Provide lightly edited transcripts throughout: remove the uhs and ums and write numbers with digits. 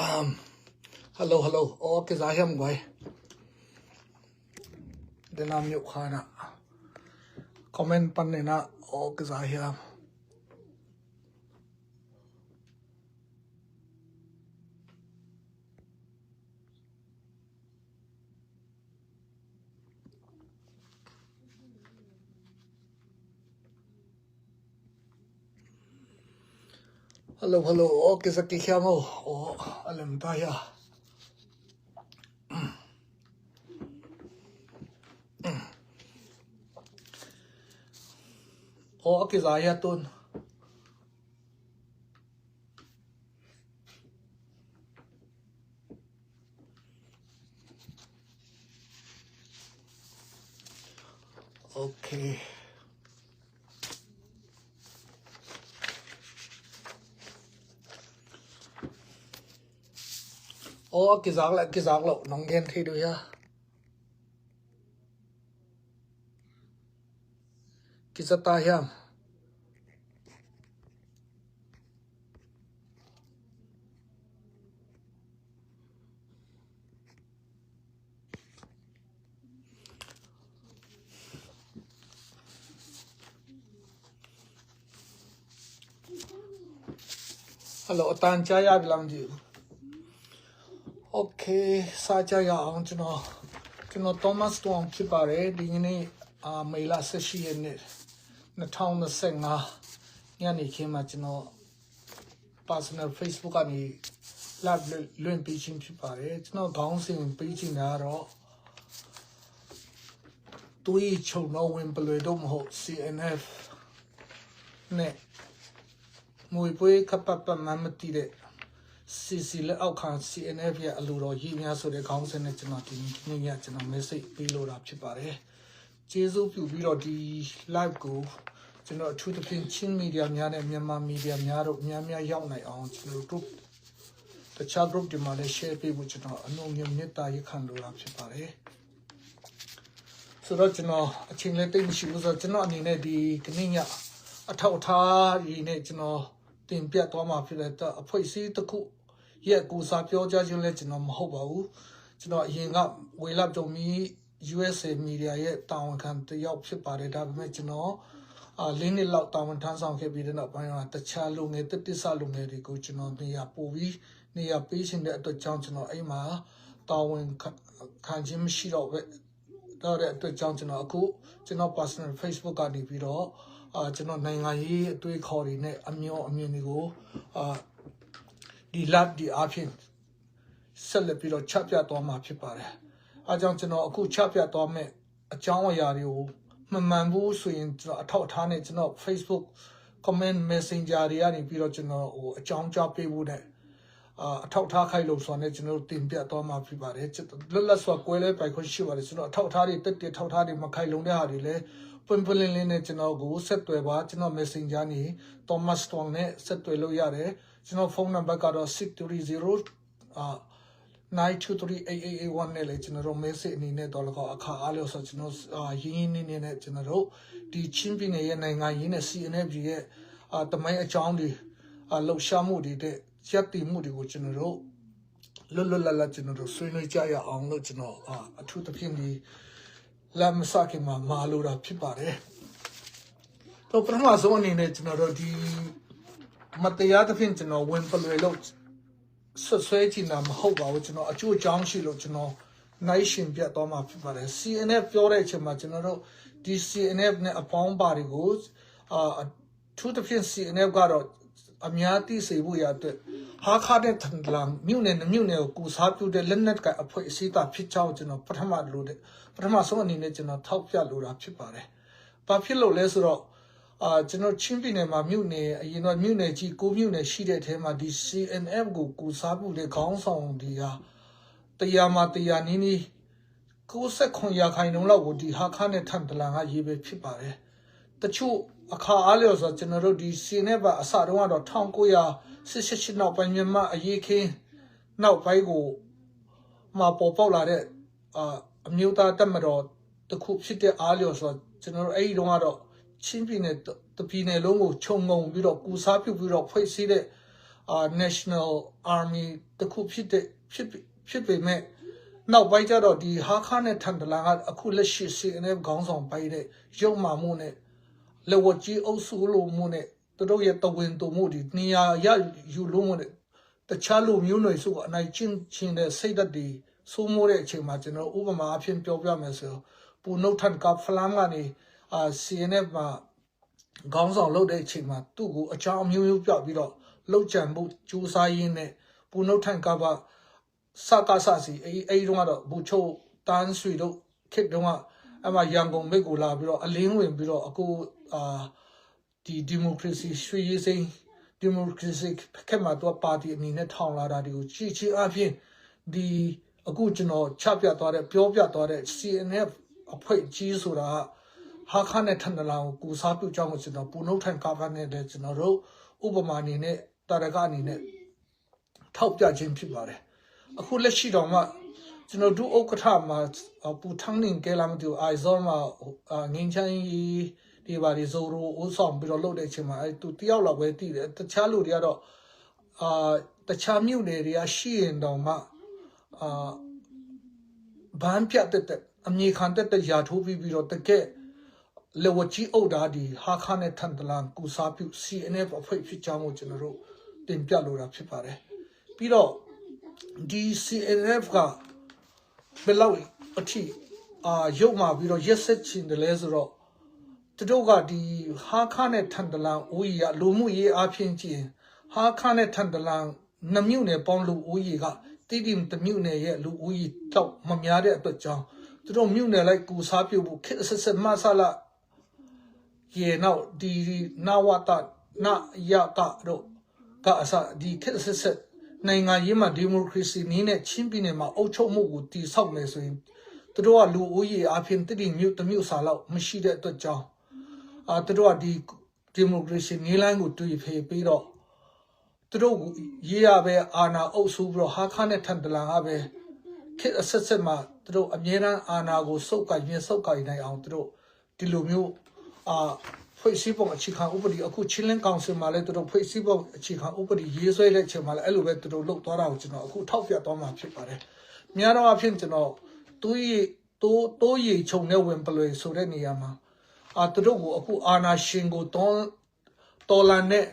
hello. Oh, Kizaham guy. Then I'm Yokhana. Comment Panina. Oh, Kizaham. Hello. Oh, Kizakihamo. Oh, Alemtaya. Oh, Kizayatun. Okay. Oh, Kizaklo. Nongen Tidu ya. Kizatayam. Hello, Tanchaya Bilangi. Okay, Sajaya on Thomas Storm Chipare, Dini, Mela Sashi in it. The town the singer, Yani came at personal Facebook and he lab learn preaching Chipare. It's no bouncing preaching arrow. To each of no wimple, don't hold CNF. Ne. Mui Kapapa Mamati. CC outcome CNF ya aluro yimya so the council net not in yet and a message below up chipare. Jesu Pubiro di live go to know to the chin media Miana Myanmar media Miaro Miamia Yawnai on group. The child group demanded share people which know a no neta you can do up chipare. So that a chin letting she was a genoni di Kenya a tauta in it tin Piat Toma Pileta a poisi the cook. Yet go sapio judging legend on Hobo. To not hang up, we love to me, USA media yet down can the York ship by the Davimetino. Lini locked down and turns on beaten up by the Chalung at the Salung, go to know near Povi, near patient at the Johnson or Ama, down can Jim sheet of it. Down at the Johnson or Cool, to not personal Facebook on the video. To not Nangai, to a coordinate, a meal, a munigo. The lab the option celebrate chapia to my people. I don't know a good chapia to me a John Yario, Mambu swing a top tonnage no Facebook comment messenger Yari Pirogeno or a John Joppy would a top takilos on it, no team Pia to my people. It's less for Quelle by Consumer, it's not totally 30 totally Macailone, Pimpling it no go set to a watch no messenger ni Thomas Stone set to a loyare. Phone number got a 630 9238881 nele general message in a dollar a car alio such no yin in a general the chimping a nanga in a CNFG the Maya Chaundi low shamudi de Jati Moody general Lula general Swino Jaya on no general a truth of Hindi Lamasaki Malura Pipare. So from us only in a general Matayata Fintino, when Palwelot, Society-Nam Hoba, which a Jew Junction, Nation Piatoma, CNF Florage Machinaro, DCNF upon body goes, to the CNF got a Miati Sebuya, Hakadet and Lang, Munen, Munel, goes happy the Leonard got a poesita pitch out in a Patama loaded, Patamasoni national Topia Lura Chipare. Papillo Lesro. General Chimpine ma mune, mune ji go mune sheeted him at the CNF go sabu the council the Yama the Yanini go second Yakinola would the Hakane Tantalanga Yibe Pipare. The two a car alios of General the CNF a Sadwan or Tongoya, Sishin up by Yama a Yake now by go Ma Popola a Muta Damado, the Coop City alios of General Aidon. Chimping it, the Pine Longo, Chongo, Vido, Gusapi, Vido, Poiside, national army တခုဖြစ်ပေမဲ့နောက်ပိုင်းကျတော့ဒီဟာခါနဲ့ထန်တလန်ကအခုလက်ရှိ CNF ခေါင်းဆောင်ပိုင်းတဲ့ရုံမှမှုနဲ့လေဝကြီးအုပ်စုလိုမှုနဲ့သူတို့ရဲ့တဝင်တူမှုဒီနေရာရယူလို့မှုနဲ့တခြားလူမျိုးနွယ်စုကအနိုင်ချင်းတဲ့စိတ်ဓာတ်တွေစိုးမိုးတဲ့အချိန်မှာကျွန်တော်ဥပမာအဖြစ်ပြောပြမယ်ဆိုပူနှုတ်ထန်ကဖလမ်ကနေCNF မှာခေါင်းဆောင်လုပ်တဲ့အချိန်မှာသူ့ကိုအကြောင်းမျိုးမျိုးပြပြီးတော့လှုပ်ကြံမှုကြိုးစားရင်းနဲ့ပူနှုတ်ထန်ကပါစကားစစီအဲ့တုန်းကတော့ဘူချိုတန်းဆွေတို့ခေတ်တုန်းကအမှရန်ကုန်မိတ်ကိုလာပြီးတော့အလင်းဝင်ပြီးတော့အခုဒီဒီမိုကရေစီရွှေရေးစိမ်းဒီမိုကရေစီခက်မှာတော့ပါတီအနေနဲ့ထောင်လာတာတွေကိုချီအဖြစ်ဒီအခုကျွန်တော်ချပြသွားတဲ့ပြောပြသွားတဲ့ CNF အဖွဲ့ကြီးဆိုတာဟာခါနဲ့ထန်တလာကိုကူစားပြုကြောင်းကိုကျွန်တော်ပူနှုတ်ထန်ကားနဲ့လည်းကျွန်တော်တို့ဥပမာအနေနဲ့တာရကအနေနဲ့ထောက်ပြခြင်းဖြစ်ပါတယ်အခုလက်ရှိတော့မှကျွန်တော်တို့ဥက္ကဋ္ဌမှာပူထန်းနေကြလာမတူအိုင်ဇောမှာငင်းချမ်းဒီပါရီဇိုရိုဥဆောင်ပြီးတော့လုပ်တဲ့အချိန်မှာအဲသူတယောက်လောက်ပဲတည်တယ်တခြားလူတွေကတော့တခြားမြို့နယ်တွေကရှိရင်တော့မှဘန်းပြတ်တဲ့အမြေခံတဲ့ရာထိုးပြီးတော့တကယ်လေဝကြီးအုပ်ဓာဒီဟာခါနဲ့ထန်တလန်ကူစားပြု CNF အဖွဲ့ဖြစ်ကြောင်းကိုကျွန်တော်တို့တင်ပြလိုတာဖြစ်ပါတယ်ပြီးတော့ဒီ CNF ကဘယ်လောက်အထိရုပ်မှာပြီးတော့ရက်ဆက်ချင်တယ်လဲဆိုတော့သူတို့ကဒီဟာခါနဲ့ထန်တလန်ဦးကြီးကလူမှုရေးအဖြစ်ချင်းဟာခါနဲ့ထန်တလန်နှမြို့နယ်ပေါင်းလူဦးကြီးကတိတိတမြို့နယ်ရဲ့လူဦးကြီးတော့မများတဲ့အတွက်ကြောင့်သူတို့မြို့နယ်လိုက်ကူစားပြုဖို့ခက်ဆက်မဆလာရေနောက်ဒီနာဝတာနာယကတော့ကအစဒီခက်ဆက်နိုင်ငံရေးမှာဒီမိုကရေစီနည်းနဲ့ချင်းပြည်နယ်မှာအုပ်ချုပ်မှုကိုတည်ဆောက်မယ်ဆိုရင်သူတို့ကလူဦးရေအဖြစ်တိတိမြို့တစ်မြို့စာလောက်မရှိတဲ့အတွက်ကြောင့်သူတို့ကဒီမိုကရေစီနည်းလမ်းကိုတွေ့ဖေးပြီးတော့သူတို့ရေးရပဲအာဏာအုပ်စုပြီးတော့ဟာခါနဲ့ထန်တလန်ကပဲခက်ဆက်မှာသူတို့အမြဲတမ်းအာဏာကိုစုပ်ကိုင်နိုင်အောင်သူတို့ဒီလိုမျိုးဖွဲ့စည်းပုံအခြေခံဥပဒေအခုချင်းလင်းကောင်စီမှာလည်းသူတို့ဖွဲ့စည်းပုံအခြေခံဥပဒေရေးဆွဲတဲ့အချိန်မှာလည်းအဲ့လိုပဲသူတို့လုပ်သွားတာကိုကျွန်တော်အခုထောက်ပြသွားမှာဖြစ်ပါတယ်။များတော့အဖြစ်ကျွန်တော်တိုးရီခြုံနဲ့ဝင်ပလွေဆိုတဲ့နေရာမှာသူတို့ကိုအခုအာဏာရှင်ကိုတော်လန်တဲ့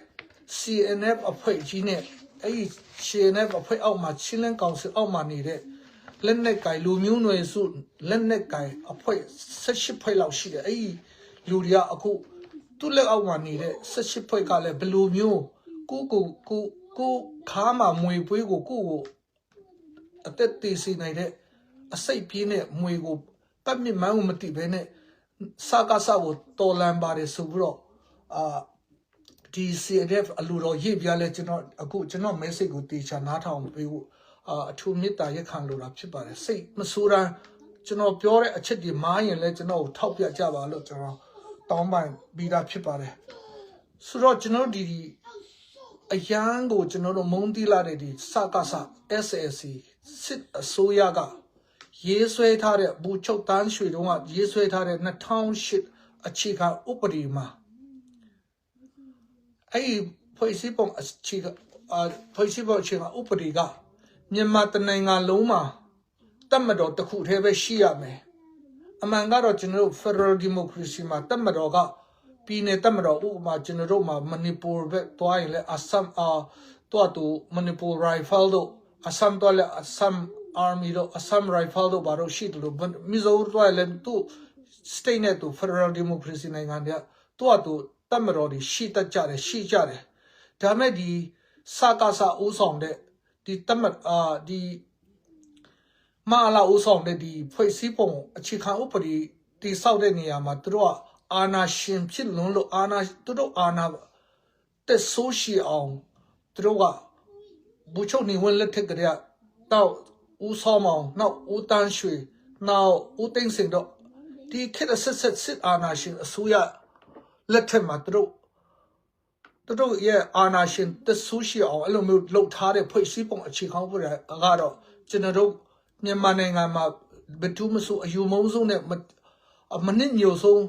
CNF အဖွဲ့ကြီးနဲ့အဲ့ဒီ CNF အဖွဲ့အောက်မှာချင်းလင်းကောင်စီအောက်မှာနေတဲ့လက်နက်ကိုင်လူမျိုးနွယ်စုလက်နက်ကိုင်အဖွဲ့18ဖွဲ့လောက်ရှိတယ်အဲ့ဒီလူတွေကအခုသူ့လက်အောက်မှာနေတဲ့18ဖွဲ့ကလည်းဘယ်လိုမျိုးကိုခါမှာမွေပွေးကိုအသက်တည်စီနိုင်တဲ့အစိတ်ပြင်းတဲ့မွေကိုပတ်မြင့်မှန်းမသိဘဲနဲ့စကားကိုတော်လန်ပါတယ်ဆိုပြီးတော့ဒီ CNF အလူတော်ရေးပြလဲကျွန်တော် message ကိုတေချာနားထောင်ပေးဖို့အထူးမေတ္တာရက်ခံလိုတာဖြစ်ပါတယ်စိတ်မဆိုးတာကျွန်တော်ပြောတဲ့အချက်ဒီမားရင်လဲကျွန်တော်ကိုထောက်ပြကြပါလို့ကျွန်တော်တောင်းပန်ပြီးတာဖြစ်ပါတယ်ဆိုတော့ကျွန်တော်ဒီအရန်ကိုကျွန်တော်တို့မုန်းတိလာတဲ့ဒီစကားSSC စစ်အစိုးရကရေးဆွဲထားတဲ့ဘူချုပ်တန်းရွှေတုံးကရေးဆွဲထားတဲ့2008အခြေခံဥပဒေမှာအဲ့ဒီဖွဲ့စည်းပုံအခြေခံဥပဒေကမြန်မာတနိုင်ငံလုံးမှာတပ်မတော်တစ်ခုတည်းပဲရှိရမယ်အမှန်ကတော့ကျွန်တော်တို့ Federal Democracy မှာတပ်မတော်ကပြည်နယ်တပ်မတော်ဥပမာကျွန်တော်တို့မှာမဏိပူဘက်တွားရင်လည်းအဆမ်တူမဏိပူ Rifle တို့အဆမ်တွားလည်းအဆမ် Army တို့အဆမ် Rifle တို့ဘာလို့ရှိတယ်လို့မီဇိုရမ်တွားလည်းသူ State နဲ့သူ Federal Democracy နိုင်ငံတွေကသူတပ်မတော်တွေရှိကြတယ်ဒါမဲ့ဒီစကားဦးဆောင်တဲ့ဒီတပ်မဒီမာလာဦးဆောင်တဲ့ဒီဖွဲ့စည်းပုံအခြေခံဥပဒေတိဆောက်တဲ့နေရာမှာသူတို့ကအာဏာရှင်ဖြစ်လွန်းလို့သူတို့အာဏာတက်ဆိုးရှိအောင်သူတို့ကဘူချုပ်နေဝင်လက်ထက်ကလေးတော့ဦးဆောင်အောင်နောက်ဦးတန်းရွှေနောက်ဦးသိန်းစင်တို့ဒီခေတ်ဆက်စစ်အာဏာရှင်အစိုးရလက်ထက်မှာသူတို့ရဲ့အာဏာရှင်တက်ဆိုးရှိအောင်အဲ့လိုမျိုးလှုပ်ထားတဲ့ဖွဲ့စည်းပုံအခြေခံဥပဒေကတော့ကျွန်တော်တို့မြန်မာနိုင်ငံမှာဘယ်သူမှဆိုအယူမုန်းဆုံးနဲ့မနစ်ညိုဆုံး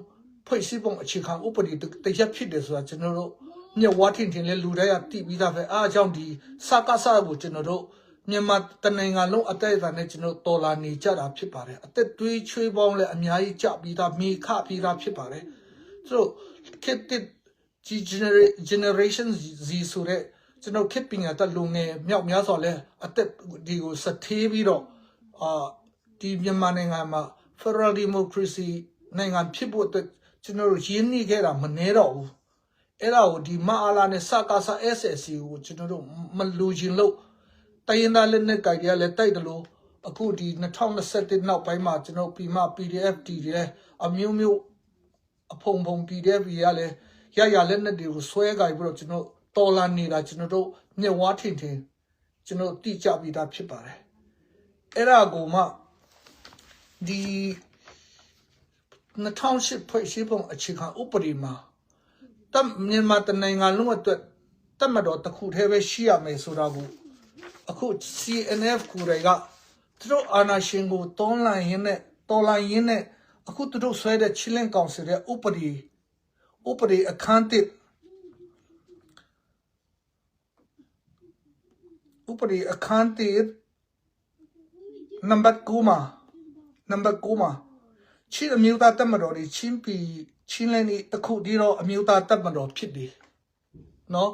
ဖွဲ့စည်းပုံအခြေခံဥပဒေတရက်ဖြစ်တယ်ဆိုတာကျွန်တော်တို့ မြေဝါထင်ထင်လဲလူတွေကတိပြီးသားပဲအားကြောင့်ဒီစကားစားကိုကျွန်တော်တို့မြန်မာတနိုင်ငံလုံးအတိုက်အခံနဲ့ကျွန်တော်တော်လာနေကြတာဖြစ်ပါတယ်အသက်သွေးချွေးပေါင်းလဲအများကြီးကြပြီးသားမိခပြီးသားဖြစ်ပါတယ်ဆိုတော့ခေတ်ဒီ generation Z ဆိုတဲ့ကျွန်တော်ခေတ်ပညာတတ်လူငယ်မြောက်များစွာလဲအသက်ဒီကိုစသေးပြီးတော့ဒီမြန်မာနိုင်ငံမှာ Federal Democracy နိုင်ငံဖြစ်ဖို့အတွက်ကျွန်တော်တို့ရင်းနှီးခဲ့တာမနှဲတော့ဘူးအဲ့ဒါကိုဒီမအားလာနဲ့စကားစား SSC ကိုကျွန်တော်တို့မလူချင်းလို့တိုင်းရင်းသားလက်နက်ကိုင်တွေကလည်းတိုက်တယ်လို့အခုဒီ2021နောက်ပိုင်းမှာကျွန်တော်ပြီးမှ PDF တီးတယ်အမျိုးမျိုးအဖုံဖုံ PDF ကြီးကလည်းရရလက်နက်တွေကိုဆွဲကြပြီးတော့ကျွန်တော်တော်လာနေတာကျွန်တော်တို့မျက်ဝါးထင်ထင်ကျွန်တော်တိကျပြီးသားဖြစ်ပါတယ်အဲ့ဒါကိုမှဒီ2008ဖွဲ့စည်းပုံအခြေခံဥပဒေမှာမြန်မာတနိုင်ငံလုံးအတွက်တတ်မှတ်တော့တစ်ခုတည်းပဲရှိရမယ်ဆိုတာကိုအခု CNF ကိုတွေကသူတို့အာဏာရှင်ကိုတော်လှန်ရင်းနဲ့အခုသူတို့ဆွဲတဲ့ချင်းလင်းကောင်စီရဲ့ဥပဒေအခန်းတစ်နံပါတ်9မှာချင်းအမျိုးသားတပ်မတော်တွေချင်းလင်းတခုဒီတော့အမျိုးသားတပ်မတော်ဖြစ်တယ်နော်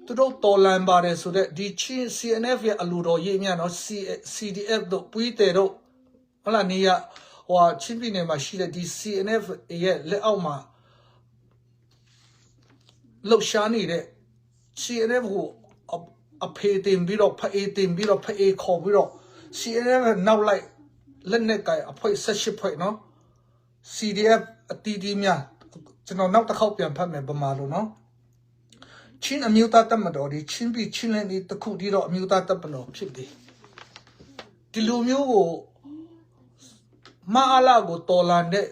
သူတို့တော်လန်ပါတယ်ဆိုတဲ့ဒီချင်း CNF ရဲ့အလူတော်ရေးမြနော် CDF တို့ပွေးတယ်တို့ဟလာနေရဟိုချင်းပြည်နယ်မှာရှိတဲ့ဒီ CNF ရဲ့လက်အောက်မှာလှုပ်ရှားနေတဲ့ CNF ကိုအဖေတင်ပြီးတော့ဖအေးတင်ပြီးတော့ဖအေးခေါ်ပြီးတော့ CNF နောက်လိုက်လက်နက်ကင်အဖွဲ့18ဖွဲ့နော် CDF အတီးတီးများကျွန်တော်နောက်တစ်ခေါက်ပြန်ဖတ်မယ်ပမာလို့နော်ချင်းအမျိုးသားတပ်မတော်ဒီချင်းပြည်ချင်းလင်းဒီတခုတည်းတော့အမျိုးသားတပ်မတော်ဖြစ်တယ်ဒီလိုမျိုးကိုမအားလာကိုတော်လာတဲ့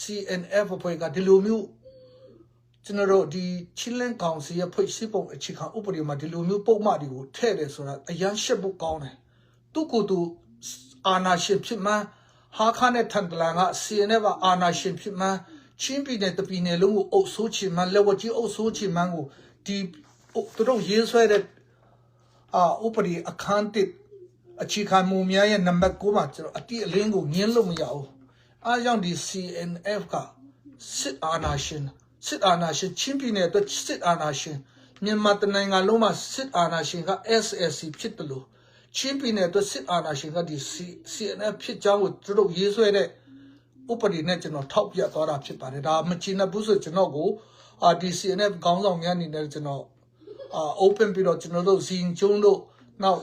CNF အဖွဲ့ကဒီလိုမျိုးကျွန်တော်တို့ဒီချင်းလင်းကောင်စီရဲ့ဖွဲ့စည်းပုံအခြေခံဥပဒေမှာဒီလိုမျိုးပုံမှန်တွေကိုထည့်တယ်ဆိုတာအရန်ရှက်ဖို့ကောင်းတယ်သူကိုယ်သူအာဏာရှင်ဖြစ်မှန်းဟာခါနဲ့ထန်တလန်က CNF အာဏာရှင်ဖြစ်မှန်းချင်းပြည်နယ်တပြည်နယ်လုံးကိုအုပ်ဆိုးချင်မှန်းလက်ဝကြီးအုပ်ဆိုးချင်မှန်းကိုဒီသူတို့ရေးဆွဲတဲ့ဥပဒေအခန်းတစ်အခြေခံမူများရဲ့နံပါတ်9မှာကျွန်တော်အတိအလင်းကိုငင်းလို့မရဘူးအားကြောင့်ဒီ CNF ကစစ်အာဏာရှင်ချင်းပြည်နယ်အတွက်စစ်အာဏာရှင်မြန်မာတနိုင်ငံလုံးမှာစစ်အာဏာရှင်က SSC ဖြစ်တယ်လို့ချင်းပြည်နယ်အတွက်စစ်အာဏာရှင်ကဒီ CNF ဖြစ်ကြောင်းကိုသူတို့ရေးဆွဲတဲ့ဥပဒေနဲ့ကျွန်တော်ထောက်ပြသွားတာဖြစ်ပါတယ်ဒါမချင်ဘူးဆိုကျွန်တော်ကိုဒီ CNF ခေါင်းဆောင်များအနေနဲ့ကျွန်တော်open ပြီးတော့ကျွန်တော်တို့ဇင်ကျုံတို့နောက်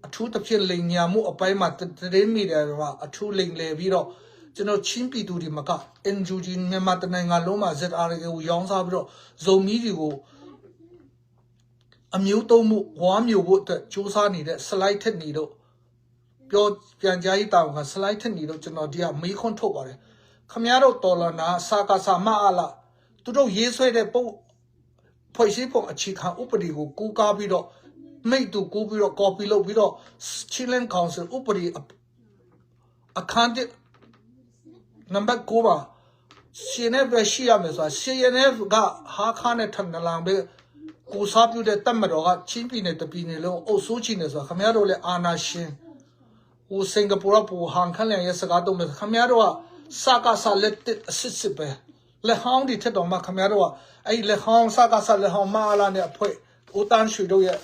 အထူးသဖြင့်လိန်ညာမှုအပိုင်းမှာသတင်းမီဒီယာကအထူးလိန်လေပြီးတော့ကျွန်တော်ချင်းပြည်သူတွေမက NUG မြန်မာတနိုင်ငံလုံးမှာ ZRA ကိုရောင်းစားပြီးတော့ဇုံမီတွေကိုအမျိုးသုံးမှုဝါမျိုးဖို့အတွက်စူးစမ်းနေတဲ့ slide ထက်နေတော့ပြောပြန်ကြားရေးတာဝန်က slide ထက်နေတော့ကျွန်တော်ဒီကမေးခွန်းထုတ်ပါတယ်ခမရတို့တော်လနာစာကစားမအားလားသူတို့ရေးဆွဲတဲ့ပုံဖွဲ့စည်းပုံအခြေခံဥပဒေကိုကူးကားပြီးတော့မိတ်တူကူးပြီးတော့ copy လုပ်ပြီးတော့ Chilean Council ဥပဒေအခန်းတစ်နံပါတ်9ပါ CNF ပဲရှိရမယ်ဆိုတာ CNF ကဟာခါနဲ့ထန်နလန်ပဲကိုစားပြုတဲ့တပ်မတော်ကချင်းပြည်နယ်တပြည်နယ်လုံးအုပ်စိုးချင်နေဆိုတာခင်ဗျားတို့လည်းအာနာရှင်ဟိုစင်ကာပူကပူဟန်ခလန်ရဲ့စကားတော့ခင်ဗျားတို့ကစကားစားလက်တစ်အစစ်ပဲလက်ဟောင်းဒီထက်တော့မှခင်ဗျားတို့ကအဲ့လက်ဟောင်းစကားစားလက်ဟောင်းမအားလာတဲ့အဖွဲ့ဦးတန်းရွှေတို့ရဲ့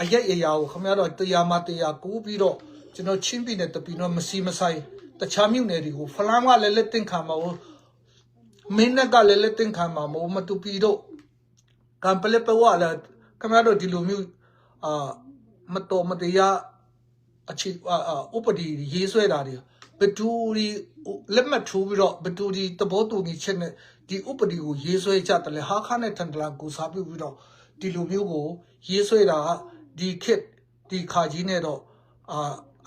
အရက်အရာကိုခင်ဗျားတို့တရားမှတရားကူးပြီးတော့ကျွန်တော်ချင်းပြည်နယ်တပြည်တော့မစီမဆိုင်တခြားမြို့နယ်တွေကိုဖလန်းကလည်းလက်တင်ခံမှာဘူးမင်းကလည်းလက်တင်ခံမှာမဟုတ်မတူပြီးတော့ကံပလက်ပဝလာခင်ဗျားတို့ဒီလိုမျိုးမတော်မတရားအခြေဥပဒေရေးဆွဲတာတွေဘတူဒီလက်မှတ်ထိုးပြီးတော့ဘတူဒီတဘောတူညီချက်နဲ့ဒီဥပဒေကိုရေးဆွဲကြတယ်လေဟာခါနဲ့ထန်တလာကိုစားပြုပြီးတော့ဒီလိုမျိုးကိုရေးဆွဲတာဒီခစ်ဒီခါကြီးနဲ့တော့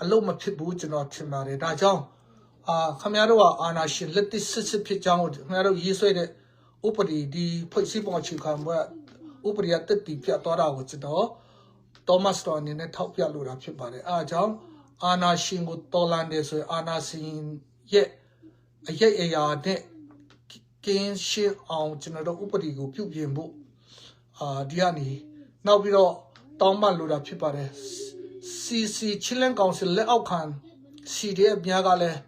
အလုံးမဖြစ်ဘူးကျွန်တော်ထင်ပါတယ်ဒါကြောင့်ခင်ဗျားတို့ကအာနာရှင်လက်တစ်စစ်ဖြစ်ကြောင်းခင်ဗျားတို့ရေးဆွဲတဲ့ဥပဒေဒီဖွဲ့စည်းပုံအခြေခံဘက်ဥပဒေအသက်တည်ပြတ်သွားတာကိုကျွန်တော်သောမတ်တော်အနေနဲ့ထောက်ပြလိုတာဖြစ်ပါတယ်အားကြောင့်အာနာရှင်ကိုတော်လန်တယ်ဆိုရင်အာနာရှင်ရဲ့အရေးအရာနဲ့ကင်းရှင်းအောင်ကျွန်တော်တို့ဥပဒေကိုပြုပြင်ဖို့ ဒီကနေနောက်ပြီးတော့တောင်းပန်လိုတာဖြစ်ပါတယ် CC ချင်းလန်းကောင်စီလက်အောက်ခံ CDF များကလည်း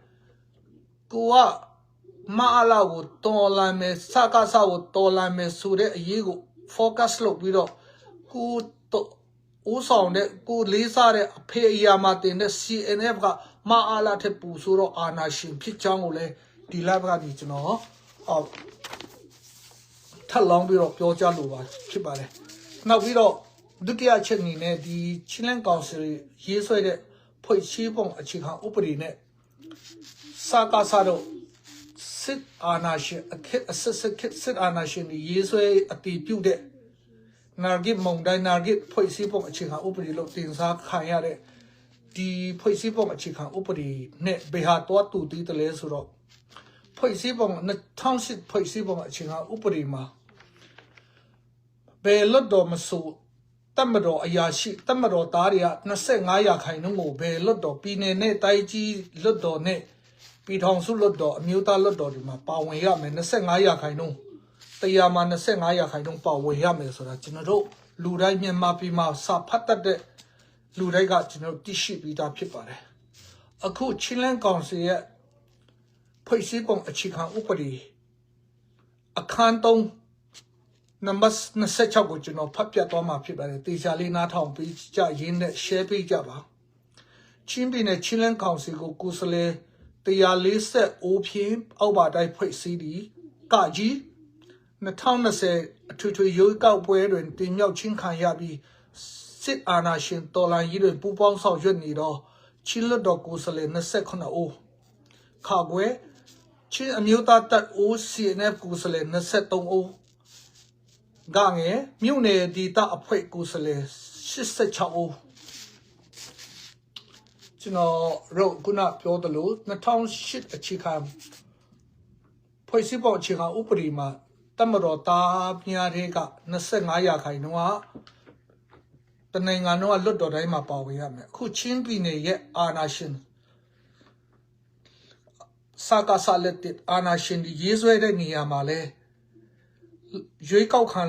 ကိုကမအားလာကိုတော်လာမယ်စကားစားကိုတော်လာမယ်ဆိုတဲ့အရေးကို focus လုပ်ပြီးတော့ကိုဦးဆောင်တဲ့ကိုလေးစားတဲ့အဖေအရာမှာတင်တဲ့ CNF ကမအားလာတဲ့ပူဆိုတော့အာနာရှင်ဖြစ်ချောင်းကိုလည်းဒီ live ကနေကျွန်တော်ထပ်လောင်းပြီးတော့ပြောကြလို့ပါဖြစ်ပါတယ်နောက်ပြီးတော့ဒုတိယချက်အနေနဲ့ဒီချင်းလန်းကောင်စီရေးဆွဲတဲ့ဖွဲ့စည်းပုံအခြေခံဥပဒေနဲ့စကားစားတော့စစ်အာဏာရှင်အစစ်အာဏာရှင်ရေးဆွဲအတည်ပြုတဲ့နာဂစ်မုံတိုင်းနာဂစ်ဖွဲ့စည်းပုံအခြေခံဥပဒေလို့တင်စားခံရတဲ့ဒီဖွဲ့စည်းပုံအခြေခံဥပဒေနဲ့ဘယ်ဟာတော့တူတည်တယ်လဲဆိုတော့ဖွဲ့စည်းပုံ2008ဖွဲ့စည်းပုံအခြေခံဥပဒေမှာဘယ်လွတ်တော်မဆိုတမတော်အရာရှိတမတော်သားတွေက25ရာခိုင်နှုန်းကိုဘယ်လွတ်တော်ပြည်နယ်နဲ့တိုင်းကြီးလွတ်တော်နဲ့ပြည်ထောင်စုလွတ်တော်အမျိုးသားလွတ်တော်ဒီမှာပါဝင်ရမယ်25ရာခိုင်နှုန်းတရားမှာ25ရာခိုင်နှုန်းပါဝင်ရမယ်ဆိုတာကျွန်တော်တို့လူတိုင်းမြန်မာပြည်မှာစာဖတ်တတ်တဲ့လူတိုင်းကကျွန်တော်သိရှိပြီးသားဖြစ်ပါတယ်အခုချင်းလန်းကောင်စီရဲ့ဖွဲ့စည်းပုံအခြေခံဥပဒေအခန်း3နံပါတ်26ကိုကျွန်တော်ဖတ်ပြသွားမှာဖြစ်ပါတယ်တေချာလေးနားထောင်ပြီးကြရင်းနဲ့ share ပေးကြပါချင်းပြည်နယ်ချင်းလန်းကောင်စီကိုကိုယ်စားလှယ်140အိုးဖြင့်အောက်ပါတိုင်းဖွဲ့စည်းပြီးကကြီး2020အထွေထွေရွေးကောက်ပွဲတွင်တင်မြှောက်ခြင်းခံရပြီးစစ်အာဏာရှင်တော်လှန်ရေးတွင်ပူးပေါင်းဆောင်ရွက်နေသောချင်းလွတ်တော်ကိုယ်စားလှယ်29ဦးခါကွယ်ချင်းအမျိုးသားတပ်ဦး CNF ကိုယ်စားလှယ်23ဦးကငယ်မြို့နယ်ဒေသအဖွဲ့ကိုယ်စားလှယ်86ဦးကျွန်တော်တို့ခုနပြောသလို2008အခြေခံဖွဲ့စည်းပုံအခြေခံဥပဒေမှာတမတော်သားများတွေက25ရာခိုင်နှုန်းကတနိုင်ငံလုံးကလွတ်တော်တိုင်းမှာပါဝင်ရမယ်အခုချင်းပြည်နယ်ရဲ့အာဏာရှင်စကားဆက်လက်တဲ့အာဏာရှင်ဒီရေးဆွဲတဲ့နေရာမှာလဲရွေးကောက်ခံ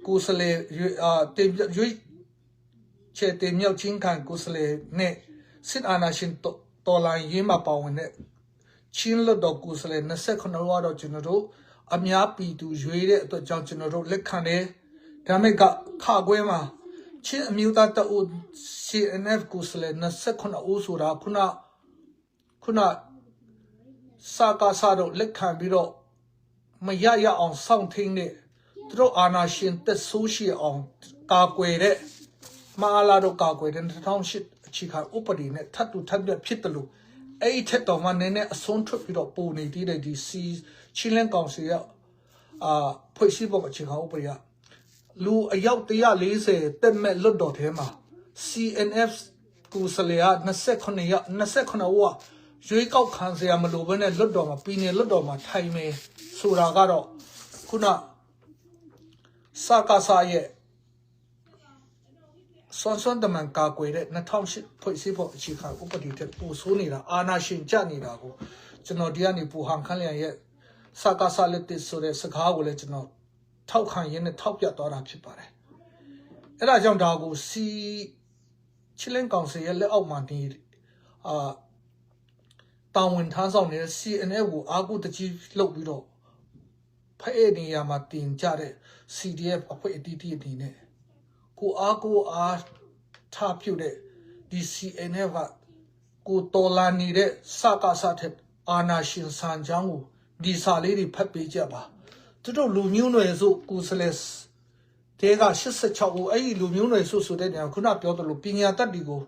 ကိုယ်စားလှယ်ရွေးချယ်တင်မြှောက်ခြင်းခံကိုယ်စားလှယ်နဲ့စစ်အာဏာရှင်တော်လှန်ရေးမှာပါဝင်တဲ့ချင်းလွတ်တော်ကိုယ်စားလှယ်29ဦးတော့ကျွန်တော်တို့အများပြည်သူရွေးတဲ့အတွက်ကြောင့်ကျွန်တော်တို့လက်ခံတယ်ဒါမဲ့ကခါခွဲမှာချင်းအမျိုးသားတအုပ် CNF ကိုယ်စားလှယ်29ဦးဆိုတာခုနစကားစားတော့လက်ခံပြီးတော့မရအောင်စောင့်ထိန်တဲ့သူတို့အာဏာရှင်တက်ဆိုးရှိအောင်ကာကွယ်တဲ့မအားလာတော့ကာကွယ်တဲ့2008အခြေခံဥပဒေနဲ့ထပ်တူထပ်ပြဖြစ်တယ်လို့အဲ့ဒီထက်တော့မှနည်းနည်းအဆုံးထွက်ပြီးတော့ပုံနေသေးတယ်ဒီချင်းလန်းကောင်စီရဲ့ဖွဲ့စည်းပုံအခြေခံဥပဒေကလူအယောက်140တက်မဲ့လွတ်တော်ထဲမှာ CNF ကိုယ်စားလှယ်က29ဦးရွေးကောက်ခံစရာမလိုဘဲနဲ့လွတ်တော်မှာပြည်နယ်လွတ်တော်မှာထိုင်မယ်ဆိုတာကတော့ခုနစကားစားရဲ့စွန်တမန်ကာကွယ်တဲ့2008ဖွဲ့စည်းပုံအခြေခံဥပဒေတဲ့ပို့ဆိုးနေတာအာဏာရှင်ကြနေတာကိုကျွန်တော်ဒီကနေပူဟန်ခန့်လျံရဲ့စကားစားလက်တစ်ဆိုတဲ့စကားကိုလည်းကျွန်တော်ထောက်ခံရင်းနဲ့ထောက်ပြသွားတာဖြစ်ပါတယ်အဲ့ဒါကြောင့်ဒါကိုချင်းလန်းကောင်စီရဲ့လက်အောက်မှာနေတာဝန်ထမ်းဆောင်နေတဲ့ CNF ကိုအာကုတကြီးလှုပ်ပြီးတော့ဖဲ့နေရမှာတင်ကြတဲ့ CDF အဖွဲ့အတီးတီးအနေနဲ့ကိုအားထားပြုတဲ့ဒီ CNF ကကိုတော်လာနေတဲ့စကားစားတဲ့အာနာရှင်စံချောင်းကိုဒီစာလေးတွေဖတ်ပေးကြပါသူတို့လူမျိုးနွယ်စုကိုစလက်တဲက86ဦးအဲ့ဒီလူမျိုးနွယ်စုဆိုတဲ့နေရာခုနပြောသလိုပညာတတ်ဒီကို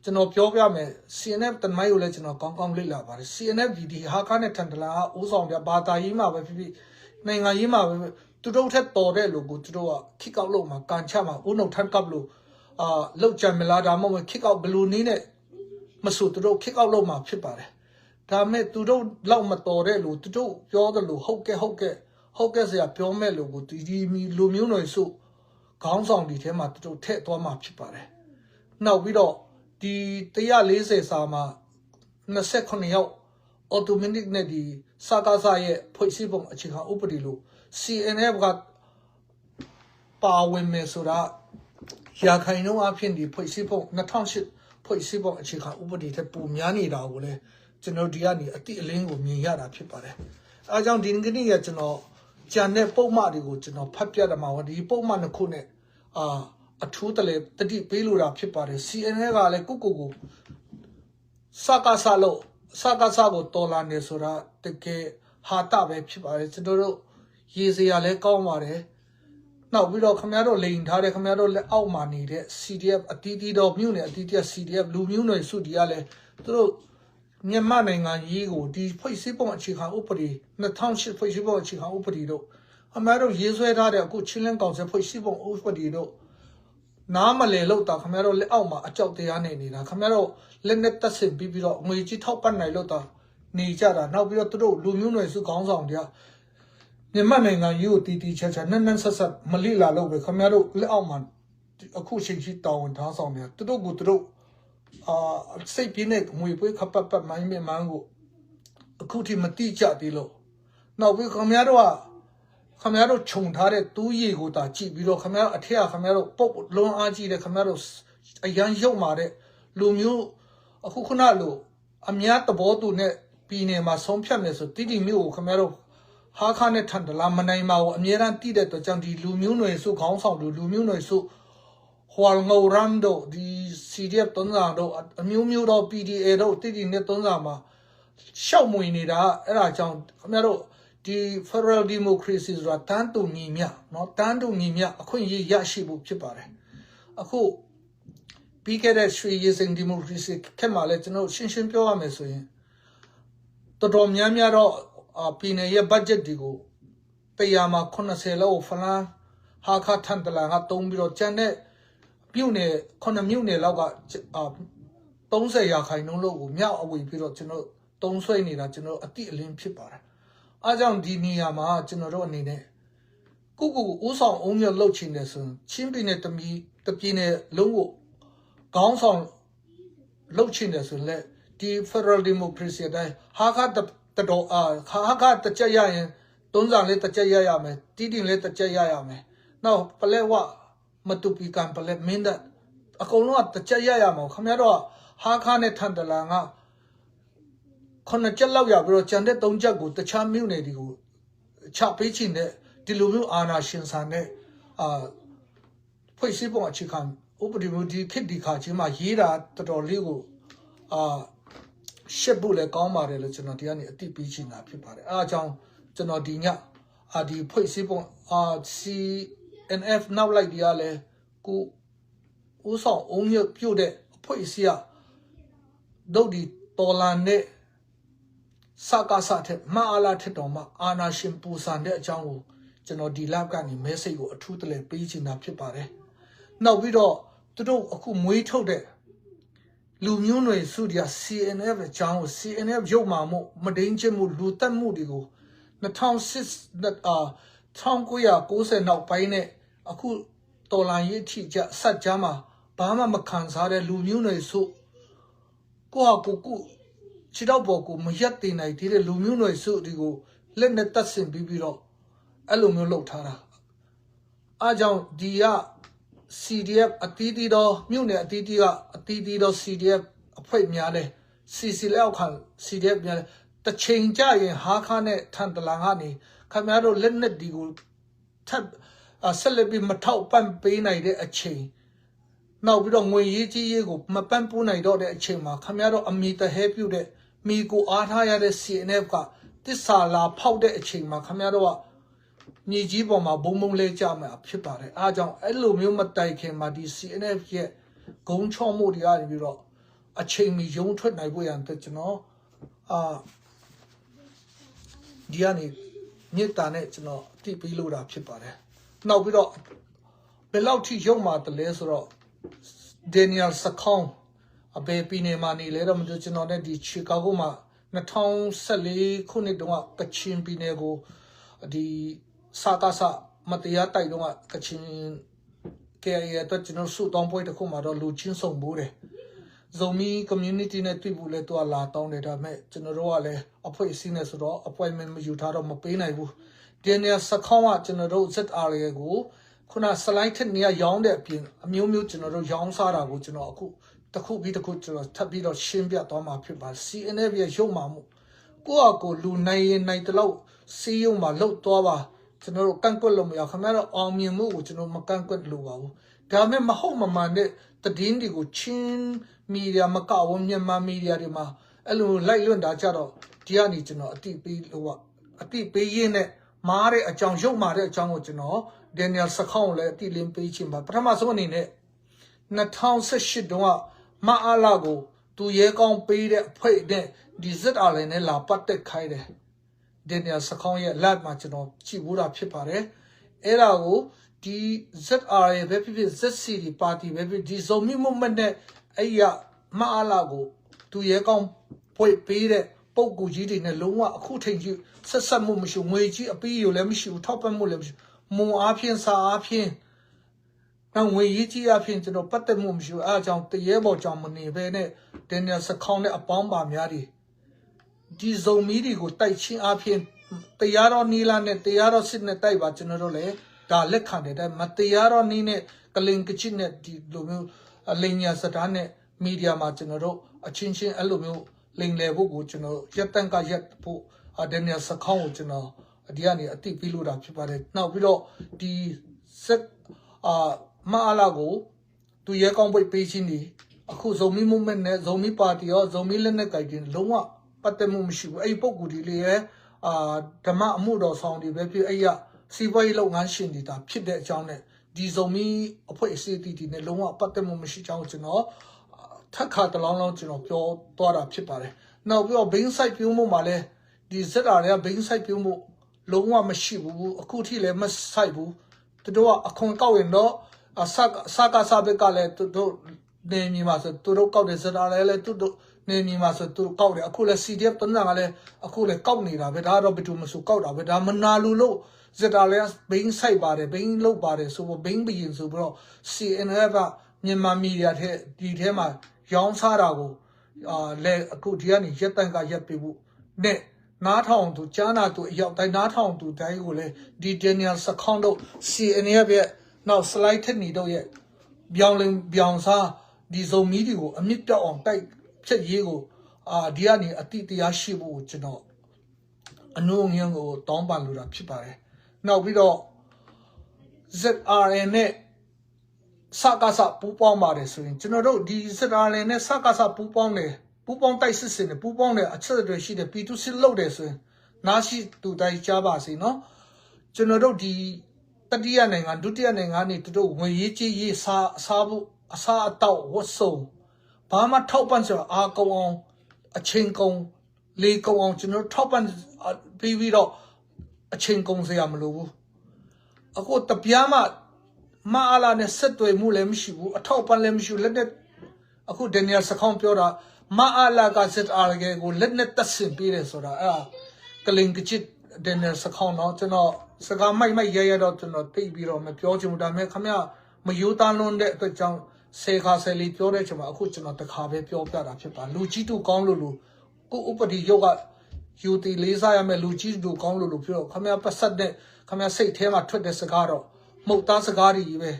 ကျွန်တော်ပြောပြမယ် CNF တမိုင်းကိုလည်းကျွန်တော်ကောင်းကောင်းလေ့လာပါတယ် CNF ဒီဟာကနဲ့ထန်တလာဦးဆောင်ပြဘာသာရေးမှာပဲဖြစ်ဖြစ်နိုင်ငံရေးမှာပဲသူတို့ထက်တော်တဲ့လူကိုသူတို့ကခိကောက်လို့မှာကန်ချမှာဦးနှုတ်ထန်ကပ်လို့လောက်ကြမလားဒါမှမဟုတ်ခိကောက်ဘလူးနည်းနဲ့မဆိုသူတို့ခိကောက်လို့မှာဖြစ်ပါတယ်ဒါမဲ့သူတို့လောက်မတော်တဲ့လူသူတို့ပြောတယ်လို့ဟုတ်ကဲ့ဆရာပြောမဲ့လူကိုဒီလူမျိုးနွယ်စုခေါင်းဆောင်ဒီထဲမှာသူတို့ထည့်သွားမှာဖြစ်ပါတယ်နောက်ပြီးတော့ဒီ140စာမှာ29ယောက် automatic နဲ့ဒီစကားစားရဲ့ဖွဲ့စည်းပုံအခြေခံဥပဒေလို့ CNF က ပါဝင်မယ်ဆိုတာရာခိုင်နှုန်းအဖြစ်ဒီဖွဲ့စည်းပုံ2008ဖွဲ့စည်းပုံအခြေခံဥပဒေထက်ပိုများနေတာကိုလည်းကျွန်တော်ဒီကနေအတိအလင်းကိုမြင်ရတာဖြစ်ပါတယ်။အဲကြောင့်ဒီနေ့ကကျွန်တော်ကြံတဲ့ပုံမှန်တွေကိုကျွန်တော်ဖတ်ပြတယ်မှာဒီပုံမှန်တစ်ခုနဲ့အထူးတလဲတတိပေးလို့တာဖြစ်ပါတယ် CNN ကလည်းကိုစကားစားကိုတော်လာနေဆိုတာတကယ်ဟာတာပဲဖြစ်ပါတယ်ကျွန်တော်တို့ရေးစရာလည်းကောင်းပါတယ်နောက်ပြီးတော့ခင်ဗျားတို့လိန်ထားတဲ့ခင်ဗျားတို့လက်အောက်မှာနေတဲ့ CDF အတီးတီးတော်မြို့နယ်အတီးတီး CDF လူမျိုးနွယ်စုတွေကလည်းသူတို့မြန်မာနိုင်ငံရေးကိုဒီဖွဲ့စည်းပုံအခြေခံဥပဒေ2008ဖွဲ့စည်းပုံအခြေခံဥပဒေတို့အမှန်တော့ရေးဆွဲထားတဲ့အခုချင်းလင်းကောင်ဆယ်ဖွဲ့စည်းပုံဥပဒေတို့နားမလည်လို့တာခင်ဗျားတို့လက်အောက်မှာအကြောက်တရားနေနေတာခင်ဗျားတို့လက်နဲ့တက်ဆင်ပြီးတော့ငွေကြီးထောက်ပံ့နိုင်လို့တာနေကြတာနောက်ပြီးတော့သူတို့လူမျိုးနွယ်စုခေါင်းဆောင်တွေကမြန်မာနိုင်ငံရေးကိုတီချာနန်းဆက်မလိလာလို့ပဲခင်ဗျားတို့လက်အောက်မှာအခုချိန်ကြီးတောင်းဝန်ထားဆောင်နေသူတို့ကိုသူတို့စိတ်ပြင်းတဲ့ငွေပွေးခပတ်မိုင်းမြမန်းကိုအခုထိမတိကြသေးလို့နောက်ပြီးခင်ဗျားတို့ခြုံထားတဲ့တူးရီကိုတာကြည့်ပြီးတော့ခင်ဗျားတို့အထက်ကခင်ဗျားတို့ပုတ်လွန်အားကြီးတဲ့ခင်ဗျားတို့အရန်ရုပ်မာတဲ့လူမျိုးအခုခုနလိုအများသဘောတူနဲ့ပြည်နယ်မှာဆုံးဖြတ်မယ်ဆိုတိမျိုးကိုခင်ဗျားတို့ဟာခါနဲ့ထန်တလားမနိုင်ပါဘူးအများအားတိတဲ့တော့ကြောင့်ဒီလူမျိုးနွယ်စုခေါင်းဆောင်လူမျိုးနွယ်စုဟွာငိုရမ်တို့ဒီ CDF တုံးစာတို့အမျိုးတော့ PDA တို့တိနဲ့တုံးစာမှာရှောက်မွေနေတာအဲ့ဒါကြောင့်ခင်ဗျားတို့ဒီ Federal Democracy ဆိုတာတန်းတူညီမျှเนาะတန်းတူညီမျှအခွင့်အရေးရရှိဖို့ဖြစ်ပါတယ်အခုပြီးခဲ့တဲ့ရွှေရည်စိန် Democracy ခက်မှာလဲကျွန်တော်ရှင်းပြောရမယ်ဆိုရင်တော်များတော့ပြည်နယ်ရဲ့ budget တွေကိုတရားမှာ80လောက်ဖလန်းဟာခထန်တလာကတုံးပြီးတော့ကျန်တဲ့မြို့နယ်9မြို့နယ်လောက်က30ရာခိုင်နှုန်းလောက်ကိုမြောက်အဝေးပြီးတော့ကျွန်တော်တုံးဆွဲနေတာကျွန်တော်အတိအလင်းဖြစ်ပါတယ်အားကြောင့်ဒီနေရာမှာကျွန်တော်တို့အနေနဲ့ကိုဦးဆောင်အုံးမြလှုပ်ချင်တယ်ဆိုရင်ချင်းပြည်နယ်တပြည်နယ်လုံးကိုခေါင်းဆောင်လှုပ်ချင်တယ်ဆိုရင်လည်းဒီ Federal Democracy အတိုင်းဟာခတော်ဟာခတကြရရင်တုံးစာလေးတကြရရမယ်တီးတင်လေးတကြရရမယ်နောက်ပလဲဝမတူပီကံပလဲမင်းdatအကုန်လုံးကတကြရရမှာခင်ဗျားတို့ဟာခနဲ့ထန်တလာက9ချက်လောက်ရပြီးတော့ကျန်တဲ့3ချက်ကိုတခြားမြို့နယ်တွေကိုချပေးချင်တဲ့ဒီလိုမျိုးအာဏာရှင်ဆန်တဲ့ဖွဲ့စည်းပုံအခြေခံဥပဒေမျိုးဒီခေတ်ဒီခါချင်းမှာရေးတာတော်တော်လေးကိုရှစ်ဖို့လည်းကောင်းပါတယ်လို့ကျွန်တော်ဒီကနေအတိပေးချင်တာဖြစ်ပါတယ်အားကြောင့်ကျွန်တော်ဒီညဒီဖွဲ့စည်းပုံCNF နောက်လိုက်ဒီကလည်းကိုဦးဆောင်အုံးမြပြုတ်တဲ့အဖွဲ့အစည်းဒုတ်ဒီတော်လန်နဲ့စကားစားတဲ့မအားလာတဲ့တော်မှာအာနာရှင်ပူဆန်တဲ့အကြောင်းကိုကျွန်တော်ဒီ live ကနေ message ကိုအထူးတလဲပေးချင်တာဖြစ်ပါတယ်နောက်ပြီးတော့သူတို့အခုမွေးထုတ်တဲ့လူမျိုးနွယ်စုတွေက CNF အကြောင်းကို CNF ရုပ်မာမှုမဒိန်ချမှုလူတက်မှုတွေကို1990နောက်ပိုင်းနဲ့အခုတော်လိုင်းရေးထိကြဆက်ကြမှာဘာမှမခံစားတဲ့လူမျိုးနွယ်စုကိုခြေတော့ပေါ်ကိုမရက်တင်နိုင်သေးတဲ့လူမျိုးနွယ်စုတွေကိုလက်နဲ့တတ်ဆင်ပြီးတော့အဲ့လိုမျိုးလုပ်ထားတာအားကြောင့်ဒီက CDF အတီးတီတော့မြို့နယ်အတီးတီကအတီးတီတော့ CDF အဖွဲ့များတယ် CC လောက်ခံ CDF များတယ်တချိန်ကြရင်ဟာခါနဲ့ထန်တလာကနေခင်ဗျားတို့လက်နဲ့ဒီကိုထပ်ဆက်လက်ပြီးမထောက်ပံ့ပေးနိုင်တဲ့အချိန်နောက်ပြီးတော့ငွေရေးကြီးရေးကိုမပန်းပိုးနိုင်တော့တဲ့အချိန်မှာခင်ဗျားတို့အမိတဟဲပြုတ်တဲ့မိကိုအားထားရတဲ့ CNF ကတစ္ဆာလာဖောက်တဲ့အချိန်မှာခင်ဗျားတို့ကမြေကြီးပေါ်မှာဘုံလဲကြမှာဖြစ်ပါတယ်အားကြောင့်အဲ့လိုမျိုးမတိုင်ခင်မှာဒီ CNF ရဲ့ဂုံချော့မှုတွေကနေပြီးတော့အချိန်မီရုံးထွက်နိုင်ဖို့ရန်အတွက်ကျွန်တော်ဒီကနေမြေတားနဲ့ကျွန်တော်တိပေးလို့တာဖြစ်ပါတယ်နောက်ပြီးတော့ဘယ်လောက်ထိရုံမှာတလဲဆိုတော့ Daniel Sakong အဘေပီနေမာနေလဲတော့မပြောကျွန်တော်နဲ့ဒီ Chicago မှာ2014ခုနှစ်တုန်းကကချင်ပြည်နယ်ကိုဒီစကားစမတရားတိုက်တုန်းကကချင် KIA အတွက်ကျွန်တော်စုတောင်းပွဲတစ်ခုမှာတော့လူချင်းဆောင်ဘူးတယ်ဇုံမီ community နဲ့တွေ့ဖို့လဲသူကလာတောင်းတယ်ဒါပေမဲ့ကျွန်တော်တို့ကလည်းအဖွဲ့အစည်းနဲ့ဆိုတော့ appointment မယူထားတော့မပေးနိုင်ဘူး Daniel Sakong ကကျွန်တော်တို့ ZRA ကို ခုန slide ထက်နေရရောင်းတဲ့အပြင်အမျိုးမျိုးကျွန်တော်တို့ရောင်းစားတာကိုကျွန်တော်အခုတစ်ခုပြီးတစ်ခုကျွန်တော်ထပ်ပြီးတော့ရှင်းပြသွားမှာဖြစ်ပါ CNF ရဲ့ရုပ်မာမှုကိုယ့်အကိုလူနိုင်ရင်နိုင်တလို့စီးရုံမှာလှုပ်သွားပါကျွန်တော်တို့ကန့်ကွက်လို့မရခင်ဗျားတို့အောင်မြင်မှုကိုကျွန်တော်မကန့်ကွက်လို့ပါဘူးဒါမဲ့မဟုတ်မမှန်တဲ့သတင်းတွေကိုချင်းမီဒီယာမကဝမြန်မာမီဒီယာတွေမှာအဲ့လိုလိုက်လွတ်တာကြတော့ဒီကနေကျွန်တော်အတိပေးလို့အတိပေးရင်းနဲ့မားတဲ့အကြောင်းရုပ်မာတဲ့အကြောင်းကိုကျွန်တော်ဒန်နီယယ်စခေါင်းလည်းအတိလင်းပေးခြင်းပါပထမဆုံးအနေနဲ့2018တုန်းကမအားလာကိုသူရဲကောင်းပေးတဲ့အဖွဲ့နဲ့ဒီဇက်အားလည်းနဲ့လာပတ်သက်ခိုင်းတယ်ဒန်နီယယ်စခေါင်းရဲ့ lab မှာကျွန်တော်ကြည့်ဘူးတာဖြစ်ပါတယ်အဲ့ဒါကိုဒီ ZR ရဲ့ပဲဖြစ်ဖြစ် ZCD ပါတီပဲဖြစ်ဒီဇုံမိမှုမနဲ့အဲ့ရမအားလာကိုသူရဲကောင်းဖွဲ့ပေးတဲ့ပုံကူကြီးတွေနဲ့လုံးဝအခုထိန်ကြီးဆက်ဆက်မှုမရှိငွေကြီးအပီးရလည်းမရှိဘူးထောက်ပံ့မှုလည်းမရှိမုံအားဖြင့်စာအားဖြင့်နောက်ငွေရေးကြီးအားဖြင့်ကျွန်တော်ပတ်သက်မှုမရှိဘူးအားကြောင့်တရေပေါ်ကြောင့်မနေဘဲနဲ့ဒန်နီယယ်စခေါင်းနဲ့အပေါင်းပါများတွေဒီဇုံမီတွေကိုတိုက်ချင်းအားဖြင့်တရားတော်နီလာနဲ့တရားတော်စစ်နဲ့တိုက်ပါကျွန်တော်တို့လည်းဒါလက်ခံတဲ့မတရားတော်နီးနဲ့ကလင်ကချစ်နဲ့ဒီလိုမျိုးအလိညာစတားနဲ့မီဒီယာမှာကျွန်တော်တို့အချင်းချင်းအဲ့လိုမျိုးလိမ်လည်ဖို့ကိုကျွန်တော်ရက်တန့်ကရက်ဖို့ဒန်နီယယ်စခေါင်းကိုကျွန်တော်ဒီကနေအတိပေးလို့တာဖြစ်ပါတယ်နောက်ပြီးတော့ဒီဆက်မအားလာကိုသူရဲကောင်းပိတ်ပေးချင်းဒီအခုဇုံမီ movement နဲ့ဇုံမီပါတီရောဇုံမီလက်နဲ့ကြိုက်တင်လုံးဝပတ်သက်မှုမရှိဘူးအဲ့ဒီပုံကူဒီလေးရဲ့ဓမ္မအမှုတော်ဆောင်တွေပဲဖြစ်အဲ့ရစီးပွားရေးလုပ်ငန်းရှင်တွေဒါဖြစ်တဲ့အကြောင်းနဲ့ဒီဇုံမီအဖွဲ့အစည်းတီနဲ့လုံးဝပတ်သက်မှုမရှိကြောင်းကျွန်တော်ထက်ခါတလောင်းလောင်းကျွန်တော်ပြောသွားတာဖြစ်ပါတယ်နောက်ပြီးတော့ဘိန်းဆိုင်ပြုံးမှုမှာလဲဒီဇက်တာတွေကဘိန်းဆိုင်ပြုံးမှုလုံးဝမရှိဘူးအခုထိလည်းမဆိုင်ဘူးသူတို့ကအခွန်ကောက်ရင်တော့စကားဘက်ကလည်းသူတို့နေမြေမှာဆိုသူတို့ကောက်တယ်ဇက်တာလည်းသူတို့နေမြေမှာဆိုသူတို့ကောက်တယ်အခုလည်း CDF တန်းကလည်းအခုလည်းကောက်နေတာပဲဒါတော့ဘယ်သူမှဆိုကောက်တာပဲဒါမနာလူလို့ဇက်တာလည်းဘိန်းဆိုင်ပါတယ်ဘိန်းလုပ်ပါတယ်ဆိုတော့ဘိန်းဘရင်ဆိုပြီးတော့ CNF ကမြန်မာမီဒီယာထဲဒီထဲမှာရောင်းစားတာကိုလဲအခုဒီကနေရက်တန့်ကရက်ပြဖို့နဲ့နားထောင်သူကြားနာသူအရောက်တိုင်းနားထောင်သူတိုင်းကိုလည်းဒီဒန်နီယယ်စခေါင်းတို့ CNF ရဲ့နောက် slide ထက်နေတော့ရဲ့ပြောင်းစားဒီဇုံမီဒီကိုအမြင့်ပြောက်အောင်တိုက်ဖြတ်ရေးကိုဒီကနေအတိတရားရှိဖို့ကျွန်တော်အနှုံငင်းကိုတောင်းပန်လိုတာဖြစ်ပါတယ်နောက်ပြီးတော့ ZRN နဲ့စကားစပူပေါင်းပါတယ်ဆိုရင်ကျွန်တော်တို့ဒီ ZRN နဲ့စကားစပူပေါင်းတယ်ပူပေါင်းတိုက်စစ်စင်တယ်ပူပေါင်းတယ်အချက်တွေရှိတယ်ပြည်သူစစ်လုပ်တယ်ဆိုရင်နားရှိသူတိုင်းကြားပါစေနော်ကျွန်တော်တို့ဒီတတိယနိုင်ငံဒုတိယနိုင်ငံနေတို့ငွေရေးကြေးရေးစားဖို့အစားအတော့ဝတ်စုံဘာမှထောက်ပံ့စရာအားကောင်းအောင်အချိန်ကုန်လေကုန်အောင်ကျွန်တော်ထောက်ပံ့ပြီးတော့အချိန်ကုန်စရာမလိုဘူးအခုတပြားမှမအားလာနဲ့ဆက်သွယ်မှုလည်းမရှိဘူးအထောက်ပံ့လည်းမရှိဘူးလက်နဲ့အခုဒန်နီယယ်စခေါင်းပြောတာမအားလာက ZR ကိုလက်နဲ့တက်ဆင်ပေးတယ်ဆိုတာအဲ့ကလင်ကချစ်ဒန်နီယယ်စခေါင်းတော့ကျွန်တော်စကားမိုက်ရတော့ကျွန်တော်တိတ်ပြီးတော့မပြောချင်ဘူးဒါပေမဲ့ခမရမယိုးသားလွန်းတဲ့အတွက်ကြောင့်ဆေခါဆယ်လီပြောတဲ့ချိန်မှာအခုကျွန်တော်တခါပဲပြောပြတာဖြစ်ပါလူကြီးတို့ကောင်းလို့ကိုဥပဒေရုပ်ကယူတီလေးစားရမယ်လူကြီးတို့ကောင်းလို့ပြောခမရပတ်ဆက်တဲ့ခမရစိတ်ထဲမှာထွက်တဲ့စကားတော့မဟုတ်သားစကားတွေပဲ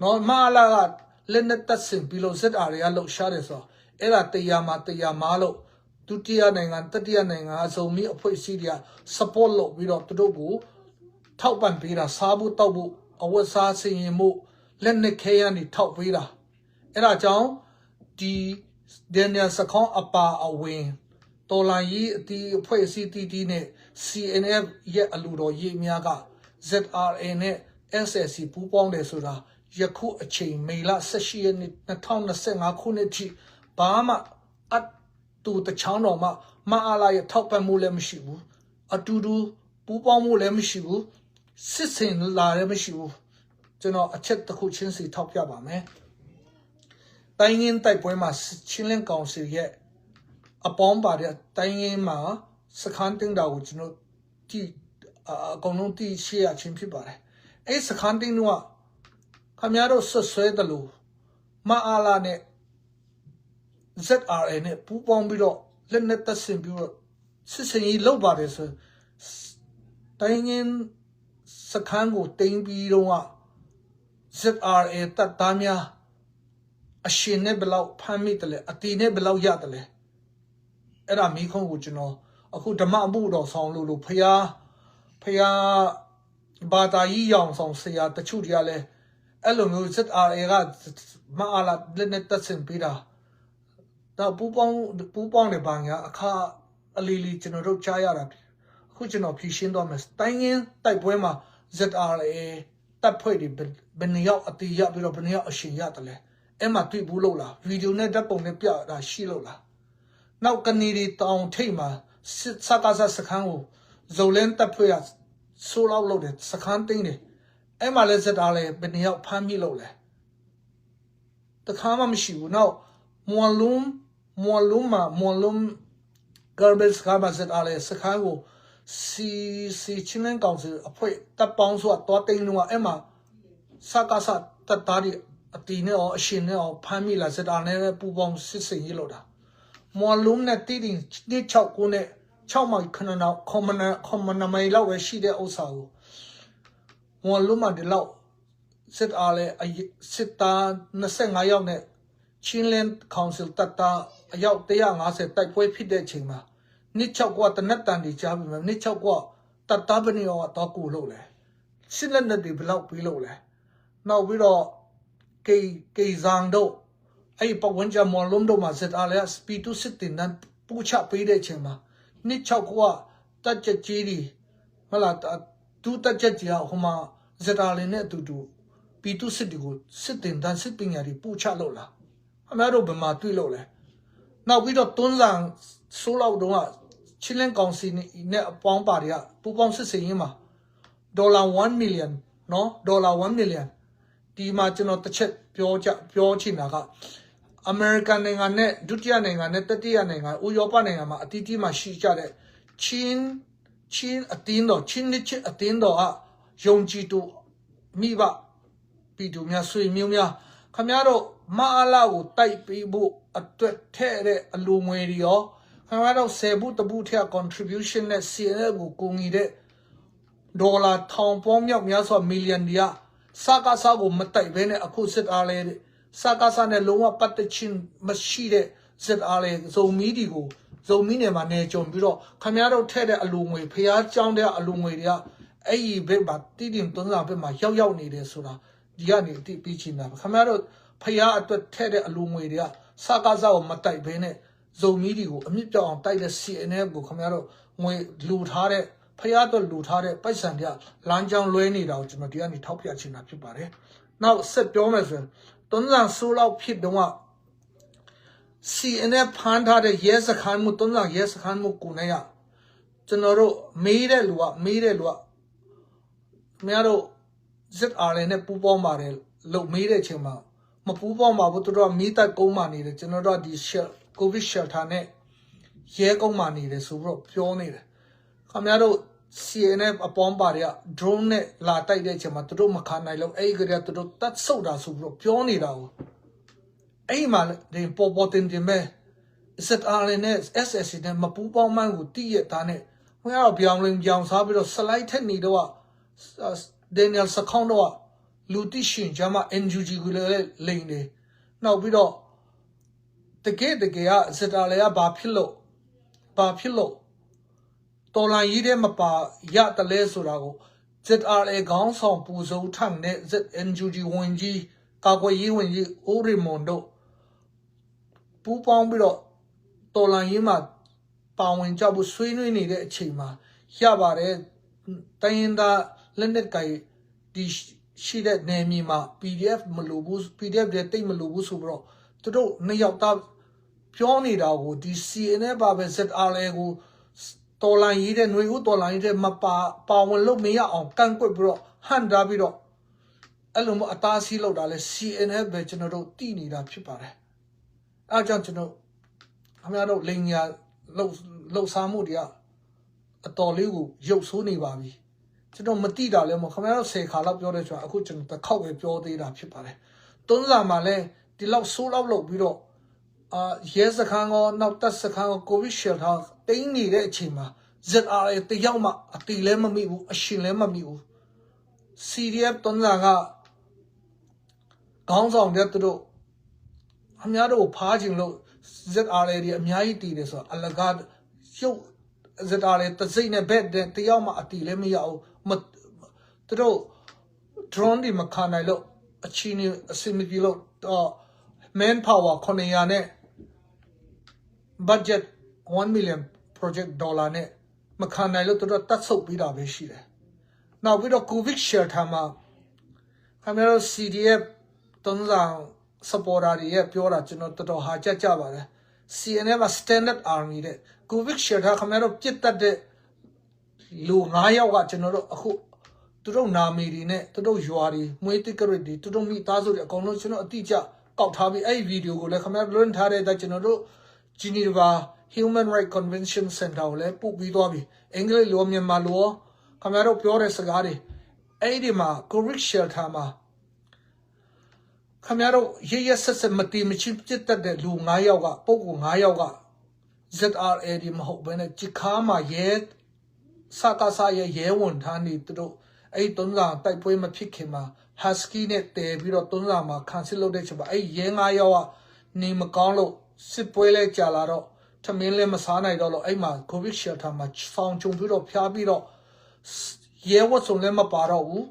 နော်မအားလာကလက်နဲ့တက်ဆင်ပြီးလို့ ZR ရလှုပ်ရှားတယ်ဆိုတော့အဲ့ဒါတရားမာလို့ဒုတိယနိုင်ငံတတိယနိုင်ငံအစုံမီအဖွဲ့အစည်းတွေက support လုပ်ပြီးတော့သူတို့ကိုထောက်ပံ့ပေးတာစားဖို့တောက်ဖို့အဝတ်စားစင်ရင်မှုလက်နဲ့ခဲရန်တွေထောက်ပေးတာအဲ့ဒါကြောင့်ဒီဒန်နီယယ်စခေါင်းအပါအဝင်တော်လိုင်းကြီးအတီးအဖွဲ့အစည်းတီးနဲ့ CNF ရဲ့အလူတော်ရေးများက ZRA နဲ့ SSC ပူးပေါင်းတယ်ဆိုတာယခုအချိန်မေလ18ရက်နေ့2025ခုနှစ်ထိဘာမှအတူတချောင်းတော်မှမအားလာရဲ့ထောက်ပံ့မှုလည်းမရှိဘူးအတူတူပူးပေါင်းမှုလည်းမရှိဘူးစစ်စင်လာလည်းမရှိဘူးကျွန်တော်အချက်တစ်ခုချင်းစီထောက်ပြပါမယ်တိုင်းရင်းတိုက်ပွဲမှာချင်းလင်းကောင်စီရဲ့အပေါင်းပါတဲ့တိုင်းရင်းမှာစခန်းတင်တာကိုကျွန်တော်ဒီအကုန်လုံးသိရှိရချင်းဖြစ်ပါတယ်အဲ့စခန်းတင်တော့ခမရတို့ဆွဲတယ်လို့မအားလာနဲ့ ZRA နဲ့ပူးပေါင်းပြီးတော့လက်နဲ့တက်ဆင်ပြီးတော့စစ်စင်ကြီးလောက်ပါတယ်ဆိုတိုင်းရင်းစခန်းကိုတင်ပြီးတော့ ZRA တပ်သားများအရှင်နဲ့ဘလောက်ဖမ်းမိတယ်လဲအတီနဲ့ဘလောက်ရတယ်လဲအဲ့ဒါမိခုံးကိုကျွန်တော်အခုဓမ္မအမှုတော်ဆောင်လို့ဖျားဘာသာကြီးရောင်ဆောင်ဆရာတချို့တွေကလည်းအဲ့လိုမျိုး ZRA ကမအားလာလက်နဲ့တက်ဆင်ပေးတာတော့ပူပေါင်းနေပါညာအခါအလီလီကျွန်တော်တို့ကြားရတာအခုကျွန်တော်ဖြည့်ရှင်းတော့မယ်တိုင်းရင်းတိုက်ပွဲမှာ ZRA တပ်ဖွဲ့တွေဘယ်နှယောက်အတီးရပြီးတော့ဘယ်နှယောက်အရှင်ရတယ်လဲအဲ့မှာတွေ့ဘူးလို့လားဗီဒီယိုနဲ့ဓာတ်ပုံနဲ့ပြတာရှိလို့လားနောက်ကနေဒီတောင်ထိပ်မှာစကားစခန်းကိုဇိုလင်းတပ်ဖွဲ့ရဆိုးလောက်လို့တယ်စခန်းသိမ်းတယ်အဲ့မှာလဲZRAလဲဘယ်နှယောက်ဖမ်းမိလို့လဲတခါမှမရှိဘူးနောက်မွန်လုံးgarbage ကမှZRAလဲစခန်းကိုစီချင်းလန်းကောင်စီအဖွဲ့တပ်ပေါင်းဆိုတာတော့တိန်တော့အဲ့မှာစကားစတပ်သားတွေအတီနဲ့ရောအရှင်နဲ့ရောဖမ်းမိလာZRAနဲ့ပူပေါင်းစစ်စင်ရေးလို့တာမွန်လုံးနဲ့တီတင်6ကိုနဲ့6မိုင်ခဏနောက်ကွန်မန်မိုင်လောက်ပဲရှိတဲ့ဥစ္စာကိုမွန်လုံးမှာဒီလောက်ZRAလဲစစ်သား25ယောက်နဲ့ချင်းလန်းကောင်စီတပ်သားအယောက်150တိုက်ပွဲဖြစ်တဲ့အချိန်မှာနှစ်6กว่าတနတ်တန်တွေကြားပြီနှစ်6กว่าတတ်တာဘနေရောတော့ကိုလို့လဲစစ်လက်နဲ့တွေဘလောက်ပြီးလို့လဲနောက်ပြီးတော့ကေဇန်တို့အဲ့ပဝန်ကြမော်လုံးတို့မှာZRAလဲစပီတူစစ်တင်นั้นပူချပေးတဲ့အချိန်မှာနှစ်6กว่าတတ်ချက်ကြီးတွေမလားတူတတ်ချက်ကြီးဟိုမှာZRAလဲနဲ့အတူတူပီတူစစ်တွေကိုစစ်တင်นั้นစစ်ပညာတွေပူချလို့လားအများတို့ဘယ်မှာတွေ့လို့လဲနောက်ပြီးတော့တွန်းဆောင်ဆိုးလောက်တော့ချင်းလန်းကောင်စီနဲ့အပေါင်းပါတွေကပူပေါင်းစစ်စင်ရေးမှာ$1 million နော်$1 million ဒီမှာကျွန်တော်တစ်ချက်ပြောချင်တာကအမေရိကန်နိုင်ငံနဲ့ဒုတိယနိုင်ငံနဲ့တတိယနိုင်ငံဥရောပနိုင်ငံမှာအတီးတီးမှာရှိကြတဲ့ချင်းအတင်းတော်ချင်းနစ်ချင်းအတင်းတော်ကယုံကြည်သူမိဘပြည်သူများဆွေမျိုးများခမရတို့မအားလာကိုတိုက်ပေးဖို့အတွက်ထဲ့တဲ့အလူငွေတွေရောခင်ဗျားတို့10ဘူးတဘူးထက် contribution နဲ့ CNL ကိုကူညီတဲ့ဒေါ်လာထောင်ပေါင်းမြောက်များစွာမီလီယံတွေကစကားစားကိုမတိုက်ဘဲနဲ့အခုZRAလဲစကားစားနဲ့လုံးဝပတ်သက်ခြင်းမရှိတဲ့ ZRAလဲဇုံမီနေမှာနေကြုံပြီးတော့ခင်ဗျားတို့ထဲ့တဲ့အလူငွေဖျားကြောင်းတဲ့အလူငွေတွေကအဲ့ဒီဘက်မှာတိတင်သွန်းစာဘက်မှာရောက်နေတယ်ဆိုတာဒီကနေအတိပြီးချင်တာခင်ဗျားတို့ဖျားအတွက်ထဲ့တဲ့အလူငွေတွေကစကားစားကိုမတိုက်ဘဲနဲ့ဇုံမီတွေကိုအမြင့်ပြောင်းအောင်တိုက်တဲ့ CNL ကိုခင်ဗျားတို့ငွေလူထားတဲ့ဖျားတော့လူထားတဲ့ပိုက်ဆံတွေကလမ်းကြောင်းလွဲနေတာကိုကျွန်တော်ဒီကနေထောက်ပြချင်တာဖြစ်ပါတယ်။နောက်ဆက်ပြောမယ်ဆိုရင်တွန်းဆန်ဆိုးလောက်ဖြစ်တော့ CNL ဖန်ထားတဲ့ရဲစခန်းမှုတွန်းဆန်ရဲစခန်းမှုကိုနေရကျွန်တော်တို့မေးတဲ့လူကများတို့ ZRA နဲ့ပူးပေါင်းပါတယ်လို့မေးတဲ့အချိန်မှာမပူးပေါင်းပါဘူးသူတို့ကမိသက်ကုန်းမှနေတယ်ကျွန်တော်တို့ကဒီ COVID shelter နဲ့ရဲကုန်းမှနေတယ်ဆိုတော့ပြောနေတယ်ခင်ဗျားတို့ CNF အပေါင်းပါတွေက drone နဲ့လာတိုက်တဲ့အချိန်မှာသူတို့မခံနိုင်လို့အဲ့ဒီကတည်းကသူတို့တတ်ဆုပ်တာဆိုပြီးတော့ပြောနေတာကိုအဲ့ဒီမှာဒီပေါ်တင်မဲ့ ZRA နဲ့ SSC နဲ့မပူးပေါင်းမှန်းကိုတည့်ရတာနဲ့ခင်ဗျားတို့ပြောင်းစားပြီးတော့ slide ထက်နေတော့Daniel Sakon တော့လူတိရှင်ကျမ NUG ကိုလည်းလိန်တယ်နောက်ပြီးတော့တကယ်ကZRAကဘာဖြစ်လို့တော်လိုင်းရေးတဲ့မပါရတလဲဆိုတာကို ZRA ခေါင်းဆောင်ပူဇော်ထန့်နဲ့ NUG ဝန်ကြီးကာကွယ်ရေးဝန်ကြီးဦးရီမွန်တို့ပူပေါင်းပြီးတော့တော်လိုင်းရေးမှာပါဝင်ကြဖို့ဆွေးနွေးနေတဲ့အချိန်မှာရပါတယ်တိုင်းရင်းသားလက်နက်ကိုင်ဒီရှိတဲ့နေမြေမှာ PDF မလိုဘူး PDF တွေတိတ်မလိုဘူးဆိုပြီးတော့သူတို့နှစ်ယောက်သားပြောနေတာကိုဒီ CNF ပါပဲ ZRA ကိုတော်လိုင်းရေးတဲ့ຫນွေဦးတော်လိုင်းရေးတဲ့မပါဝင်လို့မရအောင်ကန့်ကွက်ပြီးတော့ဟန်တာပြီးတော့အဲ့လိုမျိုးအသားစီးလောက်တာလဲ CNF ပဲကျွန်တော်တို့တည်နေတာဖြစ်ပါတယ်အဲကြောင့်ကျွန်တော်ခင်ဗျားတို့လိန်ညာလှုပ်ရှားမှုတွေကအတော်လေးကိုရုပ်ဆိုးနေပါပြီကျွန်တော်မတိတာလဲမခင်ဗျားတို့10ခါလောက်ပြောတယ်ဆိုတာအခုကျွန်တော်တစ်ခေါက်ပဲပြောသေးတာဖြစ်ပါတယ်တွန်းစာမှာလဲဒီလောက်ဆိုးလောက်လုပ်ပြီးတော့ရဲစခန်းကောနောက်တပ်စခန်းကောကိုဗစ်ရှယ်တာတင်းနေတဲ့အချိန်မှာ ZRA တယောက်မှအတီလဲမမိဘူးအရှင်လဲမမိဘူး CDF တွန်းစာက ခေါင်းဆောင်တဲ့သူတို့အများတို့ဖားခြင်းလို့ ZRA တွေအများကြီးတည်တယ်ဆိုတော့အလကားရုပ် ZRA တစိမ့်နဲ့ဘက်တဲ့တယောက်မှအတီလည်းမရဘူးသူတို့ drone တွေမခံနိုင်လို့အချင်းအစင်မပြေလို့ man power 900နဲ့ budget 1 million project dollar နဲ့မခံနိုင်လို့သူတို့တတ်ဆုပ်ပြီးတာပဲရှိတယ်နောက်ပြီးတော့ covid shelter မှာခင်ဗျားတို့ CDF တုံးဆောင် supporter တွေရဲ့ပြောတာကျွန်တော်တော်တော်ဟာကြပါတယ် CNF က standard army တဲ့ covid shelter ခင်ဗျားတို့ပြစ်တက်တဲ့လူ9ယောက်ကကျွန်တော်တို့အခုသူတို့နာမည်တွေနဲ့သူတို့ရွာတွေမွေးတိကရစ်တွေသူတို့မိသားစုတွေအကုန်လုံးကျွန်တော်အတိအကျကောက်ထားပြီးအဲ့ဒီဗီဒီယိုကိုလည်းခင်ဗျားလွှင့်ထားတဲ့အတွက်ကျွန်တော်တို့ Geneva Human Rights Convention Center ကိုလည်းပို့ပြီးသွားပြီအင်္ဂလိပ်လိုမြန်မာလိုခင်ဗျားတို့ပြောတဲ့စကားတွေအဲ့ဒီမှာ covid shelter မှာခင်ဗျားတို့ရဆက်မတီမချင်းပြစ်တတ်တဲ့လူ9ယောက်ကပုံကူ9ယောက်က ZRA ဒီမဟုတ်ဘဲနဲ့จิခါမှာရဲစကားစားရဲဝန်ထမ်းတွေသူတို့အဲ့တုံးစာတိုက်ပွဲမဖြစ်ခင်မှာ Husky နဲ့တဲပြီးတော့တုံးစာမှာခံစစ်လုပ်တဲ့ချက်ပါအဲ့ရဲ9ယောက်ကနေမကောင်းလို့စစ်ပွဲလဲကြာလာတော့ထမင်းလဲမစားနိုင်တော့လို့အဲ့မှာ covid shelter မှာဆောင်းကြုံပြီးတော့ဖျားပြီးတော့ရဲဝတ်စုံလည်းမပါတော့ဘူး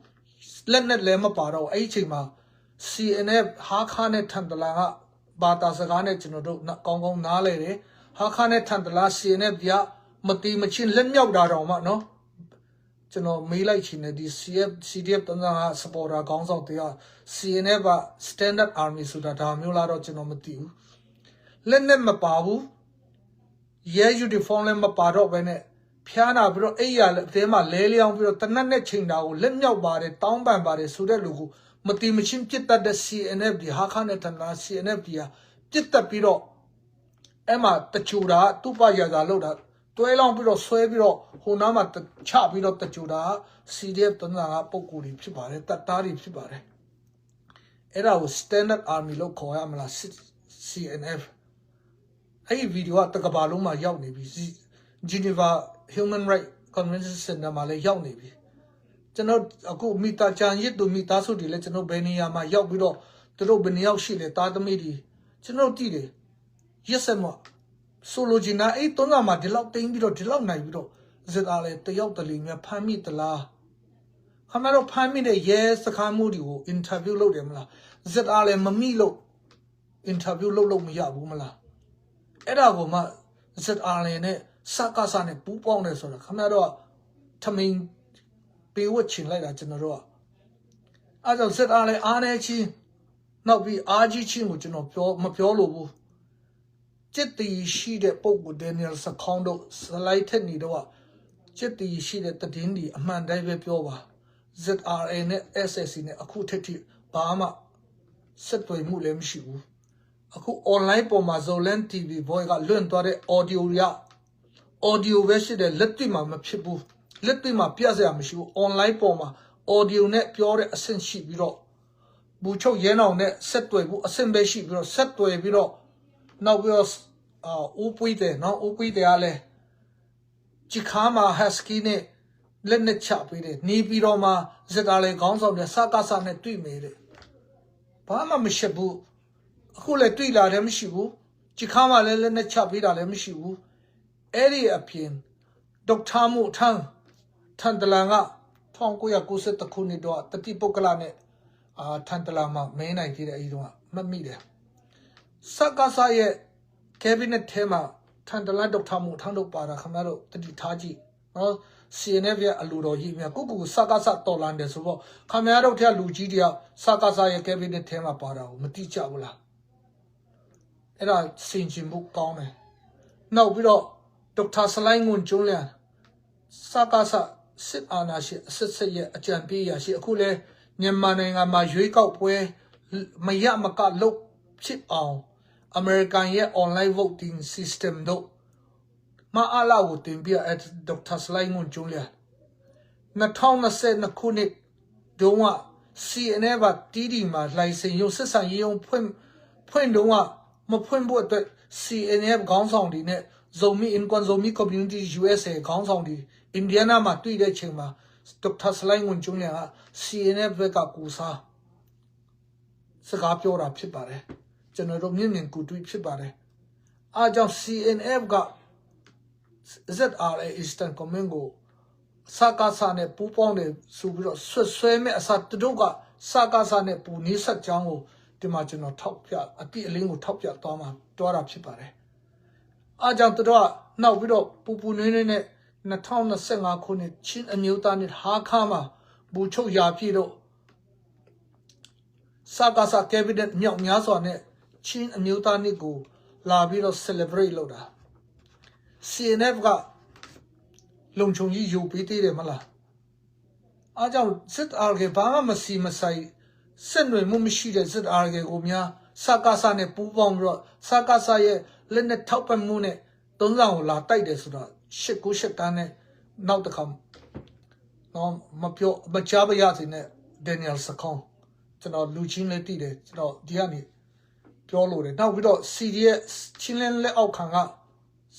လက်နဲ့လည်းမပါတော့အဲ့ဒီအချိန်မှာ CNF ဟာခါနဲ့ထန်တလာကဘာသာစကားနဲ့ကျွန်တော်တို့ကောင်းကောင်းနားလဲတယ်ဟာခါနဲ့ထန်တလာ CNF ပြမတီမချင်းလက်မြောက်တာတော့မှနော်ကျွန်တော်မေးလိုက်ချင်တယ်ဒီ CDF တန်းက supporter ခေါင်းဆောင်တရား CNF က standard army ဆိုတာဒါမျိုးလားတော့ကျွန်တော်မသိဘူးလက်နဲ့မပါဘူးရဲ uniform လည်းမပါတော့ဘဲနဲ့ဖျားနာပြီးတော့အဲ့ရအသေးမှလဲလျောင်းပြီးတော့တနတ်နဲ့ချိန်တာကိုလက်မြောက်ပါတယ်တောင်းပန်ပါတယ်ဆိုတဲ့လူကိုမတီမချင်းပြစ်တတ်တဲ့ CNF ဒီဟာခါနဲ့တန်လာ CNF ဒီဟာပြစ်တတ်ပြီးတော့အဲ့မှာတချူတာသူ့ပရတာလောက်တာတွဲလောင်းပြီးတော့ဆွဲပြီးတော့ဟိုနားမှာချပြီးတော့တချူတာ CDF တန်းကပုံကူတွေဖြစ်ပါတယ်တပ်သားတွေဖြစ်ပါတယ်အဲ့ဒါကို standard army လို့ခေါ်ရမလား CNF အဲ့ဒီဗီဒီယိုကတကဘာလုံးမှာရောက်နေပြီ Geneva Human Rights Convention Center မှာလည်းရောက်နေပြီကျွန်တော်အခုမိသားချန်ရစ်သူမိသားစုတွေလည်းကျွန်တော်ဘယ်နေရာမှာရောက်ပြီးတော့သူတို့ဘယ်နေရောက်ရှိလဲတာသမီတွေကျွန်တော်ကြည့်တယ်ရက်စက်မဆိုလိုချင်တာအဲ့တုံးကမှဒီလောက်တင်းပြီးတော့ဒီလောက်နိုင်ပြီးတော့ဇက်အားလဲတယောက်တလေများဖမ်းမိသလားခမတော့ဖမ်းမိတဲ့ရဲစခန်းမှုတွေကို interview လုပ်တယ်မလားဇက်အားလဲမမိလို့ interview လုပ်မရဘူးမလားအဲ့ဒါကိုမှဇက်အားလဲနဲ့စကားစားနဲ့ပူးပေါင်းတယ်ဆိုတာခမတော့ထမင်းပေးဝတ်ချင်လိုက်တာကျွန်တော်တို့ကအဲ့ကြောင့်ဇက်အားလဲအားနေချင်းနောက်ပြီးအားကြီးချင်းကိုကျွန်တော်မပြောလို့ဘူးจิตตีရှိတဲ့ပုံကို Daniel Sakondo စလိုက်ထက်နေတော့จิตตีရှိတဲ့တည်င်းဒီအမှန်တိုင်းပဲပြောပါ ZRA နဲ့ SSC နဲ့အခုထက်ထိဘာမှဆက်သွယ်မှုလည်းမရှိဘူးအခု online ပေါ်မှာ Zolan TV boy ကလွင့်သွားတဲ့ audio ရ audio ပဲရှိတယ်လက်တွေ့မှာမဖြစ်ဘူးလက်တွေ့မှာပြစရာမရှိဘူး online ပေါ်မှာ audio နဲ့ပြောတဲ့အဆင့်ရှိပြီးတော့ဘူချုပ်ရဲနောင်နဲ့ဆက်သွယ်ဖို့အဆင့်ပဲရှိပြီးတော့ဆက်သွယ်ပြီးတော့နောက်ပြီးတော့ဦးပွေးတယ်နော်ဦးပွေးတယ်ကလည်းจิခါမှာ Husky နဲ့လက်နဲ့ချပေးတယ်နေပြီးတော့မှဇက်တာလေခေါင်းဆောင်နဲ့စကားစားနဲ့တွေ့မယ်တဲ့ဘာမှမရှိဘူးအခုလည်းတွေ့လာတယ်မရှိဘူးจิခါမှာလည်းလက်နဲ့ချပေးတာလည်းမရှိဘူးအဲ့ဒီအပြင်ဒေါက်တာမှုထန်တလန်က1990ခုနှစ်တော့တတိပုဂ္ဂလနဲ့ထန်တလန်မှာမင်းနိုင်သေးတယ်အဲဒီတော့မှတ်မိတယ်စကားစားရဲ့ cabinet ထဲမှာထန်တလန်ဒေါက်တာမှုထန်တို့ပါတာခင်ဗျားတို့တတိထားကြည့်နော် CNF ရဲ့အလူတော်ကြီးမြတ်ကိုစကားစားတော်လန်တယ်ဆိုတော့ခင်ဗျားတို့ထဲလူကြီးတွေကစကားစားရဲ့ cabinet ထဲမှာပါတာကိုမတိကျဘူးလားအဲ့ဒါစင်ချင်မှုကောင်းတယ်နောက်ပြီးတော့ဒေါက်တာဆလိုင်းငွန်ကျုံးလျံစကားစားစစ်အာဏာရှင်အစစ်ရဲ့အကြံပေးရရှိအခုလဲမြန်မာနိုင်ငံမှာရွေးကောက်ပွဲမရမကလုပ်ဖြစ်အောင်အမေရိကန်ရဲ့ online voting system တို့မအားလာကိုတင်ပြတဲ့ဒေါက်တာဆလိုင်းငွန်ကျုံးလျံ2022ခုနှစ်တုန်းက CNF ကတီးဒီမှာလိုင်စင်ရုံစစ်ဆိုင်ရုံဖွင့်တုန်းကမဖွင့်ဖို့အတွက် CNF ခေါင်းဆောင်တွေနဲ့ Zomi Community USA ခေါင်းဆောင်တွေအင်ဒီယားနားမှာတွေ့တဲ့ချိန်မှာဒေါက်တာဆလိုင်းငွန်ကျုံးလျံက CNF ဘက်ကကူစား စကားပြောတာဖြစ်ပါတယ်ကျွန်တော်တို့မြင့်မြင့်ကူတွေ့ဖြစ်ပါတယ်အားကြောင့် CNF က ZRA Eastern Command ကိုစကားစားနဲ့ပူပေါင်းတယ်ဆိုပြီးတော့ဆွဲမဲ့အစားတို့ကစကားစားနဲ့ပူနေဆက်ကြောင်းကိုဒီမှာကျွန်တော်ထောက်ပြအတိအလင်းကိုထောက်ပြသွားမှာတွားတာဖြစ်ပါတယ်အားကြောင့်တို့ကနောက်ပြီးတော့ပူနွေးနဲ့2025ခုနှစ်ချင်းအမျိုးသားနေ့ဟာခါမှာဘူချုပ်ရာပြည့်တော့စကားစား cabinet မြောက်များစွာနဲ့ချင်းအမျိုးသားနေ့ကိုလာပြီးတော့ celebrate လုပ်တာ CNF ကလုံခြုံရေးယူပေးသေးတယ်မလားအားကြောင့် ZRK ဘာမှမစီမဆိုင်စစ်နွယ်မှုမရှိတဲ့ ZRK ကိုများစကားစားနဲ့ပူးပေါင်းပြီးတော့စကားစားရဲ့လက်နဲ့ထောက်ပံ့မှုနဲ့သုံးဆောင်ကိုလာတိုက်တယ်ဆိုတော့898တန်းနဲ့နောက်တစ်ခါတော့မကြားပါရစေနဲ့ Daniel Sakon ကျွန်တော်လူချင်းလေးတည်တယ်ကျွန်တော်ဒီကနေပြောလို့တယ်နောက်ပြီးတော့ CDF ချင်းလင်းလက်အောက်ခံက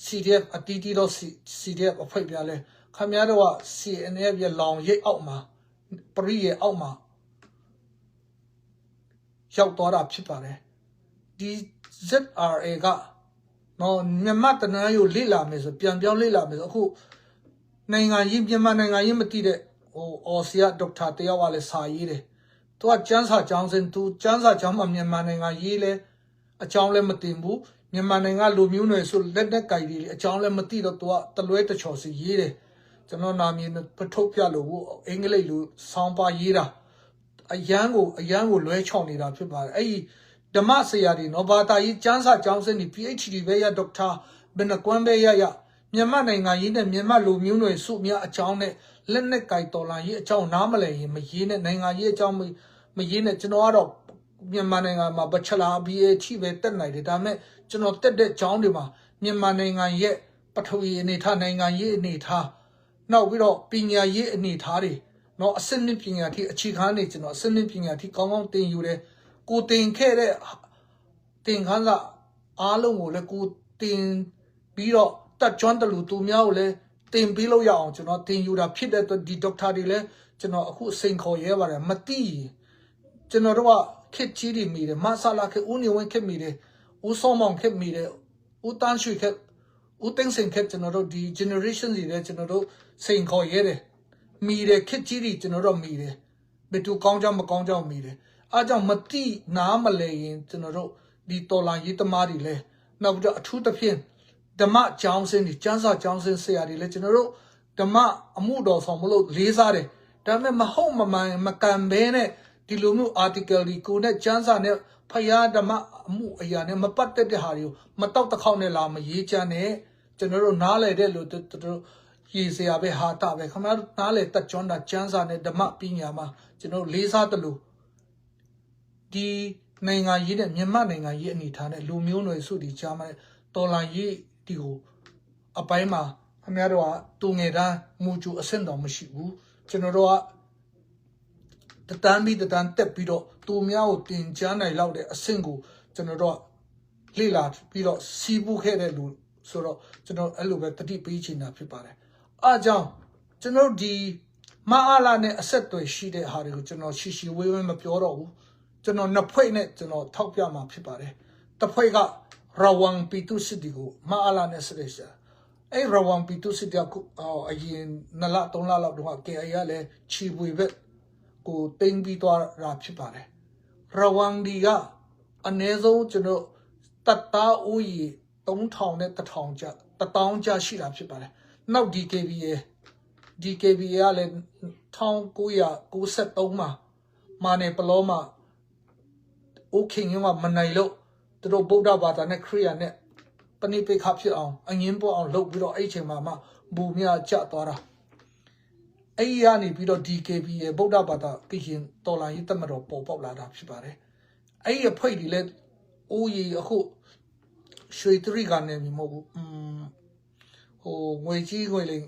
CDF အတီးတီးတော့ CDF အဖွဲ့ပြလဲခင်ဗျားတို့က CNF ရဲ့လောင်ရိပ်အောက်မှာပရိရဲ့အောက်မှာရောက်သွားတာဖြစ်ပါတယ်ဒီ ZRA ကနော်မြန်မာတနန်းကိုလေ့လာမယ်ဆိုပြန်ပြောင်းလေ့လာမယ်ဆိုအခုနိုင်ငံရေးမြန်မာနိုင်ငံရေးမသိတဲ့အော်စီယာဒေါက်တာတယောက်ကလည်းစာရေးတယ်သူကကျန်းစာကျောင်းစဉ်သူကျန်းစာကျောင်းမှာမြန်မာနိုင်ငံရေးလဲအကြောင်းလည်းမတင်ဘူးမြန်မာနိုင်ငံလူမျိုးနွယ်ဆိုလက်နဲ့ကြိုက်ပြီးအကြောင်းလည်းမသိတော့သူကတလွဲတချော်စီရေးတယ်ကျွန်တော်နာမည်ပထုတ်ပြလို့အင်္ဂလိပ်လိုဆောင်းပါရေးတာအရန်ကိုလွဲချောင်နေတာဖြစ်ပါတယ်အဲ့ဒီဓမ္မဆရာတွေနော်ဘာသာရေးကျမ်းစာကျောင်းစင်းဒီ PhD ပဲရဒေါက်တာဘယ်နှကွမ်းပဲရမြန်မာနိုင်ငံရေးနဲ့မြန်မာလူမျိုးနွယ်စုများအကြောင်းနဲ့လက်နဲ့ကြိုက်တော်လာရေးအကြောင်းနားမလည်ရင်မရေးနဲ့နိုင်ငံရေးအကြောင်းမရေးနဲ့ကျွန်တော်ကတော့မြန်မာနိုင်ငံမှာ Bachelor BA ထိပဲတက်နိုင်တယ်ဒါပေမဲ့ကျွန်တော်တက်တဲ့ကျောင်းတွေမှာမြန်မာနိုင်ငံရဲ့ပထဝီအနေထားနိုင်ငံရေးအနေထားနောက်ပြီးတော့ပညာရေးအနေထားတွေနော်အစစ်နှစ်ပညာထိအခြေခံနေကျွန်တော်အစစ်နှစ်ပညာထိကောင်းကောင်းသင်ယူတယ်ကိုသင်ခဲ့တဲ့သင်ခန်းစာအားလုံးကိုလည်းကိုသင်ပြီးတော့တက်ကျွမ်းတယ်လို့သူများကိုလည်းသင်ပေးလို့ရအောင်ကျွန်တော်သင်ယူတာဖြစ်တဲ့ဒီဒေါက်တာတွေလည်းကျွန်တော်အခုစိန်ခေါ်ရဲပါတယ်မသိကျွန်တော်တို့ကခက်ကြီးတွေမိတယ်မဆလာခက်ဦးနေဝင်ခက်မိတယ်ဦးစောမောင်ခက်မိတယ်ဦးတန်းရွှေခက်ဦးသိန်းစင်ခက်ကျွန်တော်တို့ဒီ generation တွေလည်းကျွန်တော်တို့စိန်ခေါ်ရဲတယ်မိတယ်ခက်ကြီးတွေကျွန်တော်တို့မိတယ်ဘယ်သူကောင်းကြောင်းမကောင်းကြောင်းမိတယ်အားကြောင့်မတိနားမလဲရင်ကျွန်တော်တို့ဒီတော်လာရေးသမားတွေလည်းနောက်ပြီးတော့အထူးသဖြင့်ဓမ္မကျောင်းစင်းတွေကျမ်းစာကျောင်းစင်းဆရာတွေလည်းကျွန်တော်တို့ဓမ္မအမှုတော်ဆောင်မလို့လေးစားတယ်ဒါပေမဲ့မဟုတ်မမှန်မကံဘဲနဲ့ဒီလိုမျိုး article ဒီကိုနဲ့ကျမ်းစာနဲ့ဖယားဓမ္မအမှုအရာနဲ့မပတ်သက်တဲ့ဟာတွေကိုမတောက်တစ်ခေါက်နဲ့လာမရေးချမ်းနဲ့ကျွန်တော်တို့နားလဲတဲ့လို့တို့ရေစရာပဲဟာတာပဲခင်ဗျားတို့နားလဲတက်ကျွမ်းတာကျမ်းစာနဲ့ဓမ္မပညာမှာကျွန်တော်လေးစားတယ်လို့ဒီနိုင်ငံရေးနဲ့မြန်မာနိုင်ငံရေးအနေထားနဲ့လူမျိုးနွယ်စုဒီကြားမှာတော်လာရေးဒီကိုအပိုင်းမှာခင်ဗျားတို့ကတူငယ်တန်းမူကျူအဆင့်တော်မရှိဘူးကျွန်တော်တို့ကတန်းပြီးတက်ပြီးတော့သူများကိုတင်ကြားနိုင်လောက်တဲ့အဆင့်ကိုကျွန်တော်တို့လေ့လာပြီးတော့စီးပူးခဲ့တဲ့လူဆိုတော့ကျွန်တော်အဲ့လိုပဲတတိပေးချင်တာဖြစ်ပါတယ်အားကြောင့်ကျွန်တော်ဒီမအားလာနဲ့အဆက်အသွယ်ရှိတဲ့ဟာတွေကိုကျွန်တော်ရှိဝေးဝေးမပြောတော့ဘူးကျွန်တော်နှစ်ဖွဲ့နဲ့ကျွန်တော်ထောက်ပြမှာဖြစ်ပါတယ်တစ်ဖွဲ့ကရဝမ်ပီတူစီတီကိုမအားလာနဲ့ဆက်ရရှာအဲ့ရဝမ်ပီတူစီတီကအရင်2လ3လလောက်တော့ KIA ကလည်းချီပွေဘက်ကိုတင်ပြီးသွားတာဖြစ်ပါတယ်ရဝမ်ဒီကအနည်းဆုံးကျွန်တော်တပ်သားဦးရေ3000နဲ့1000ကျ1000ကျရှိတာဖြစ်ပါတယ်နောက် DKBA ကလည်း1993မှာမာနေပလောမှာအိုးခင်ကမနိုင်လို့သူတို့ဗုဒ္ဓဘာသာနဲ့ခရစ်ယာန်နဲ့ပဏိပိခဖြစ်အောင်အငင်းပေါ်အောင်လုပ်ပြီးတော့အဲ့ချိန်မှာဘူမြကျသွားတာအဲ့ဒီကနေပြီးတော့ DKBA ဗုဒ္ဓဘာသာပြည်ရင်တော်လိုင်းရေးတမတော်ပေါ်ပေါက်လာတာဖြစ်ပါတယ်အဲ့ဒီအဖွဲ့တွေလည်းအိုးရီအခုရွှေတရိကနေမဟုတ်ဘူးငွေကြီးငွေလိမ်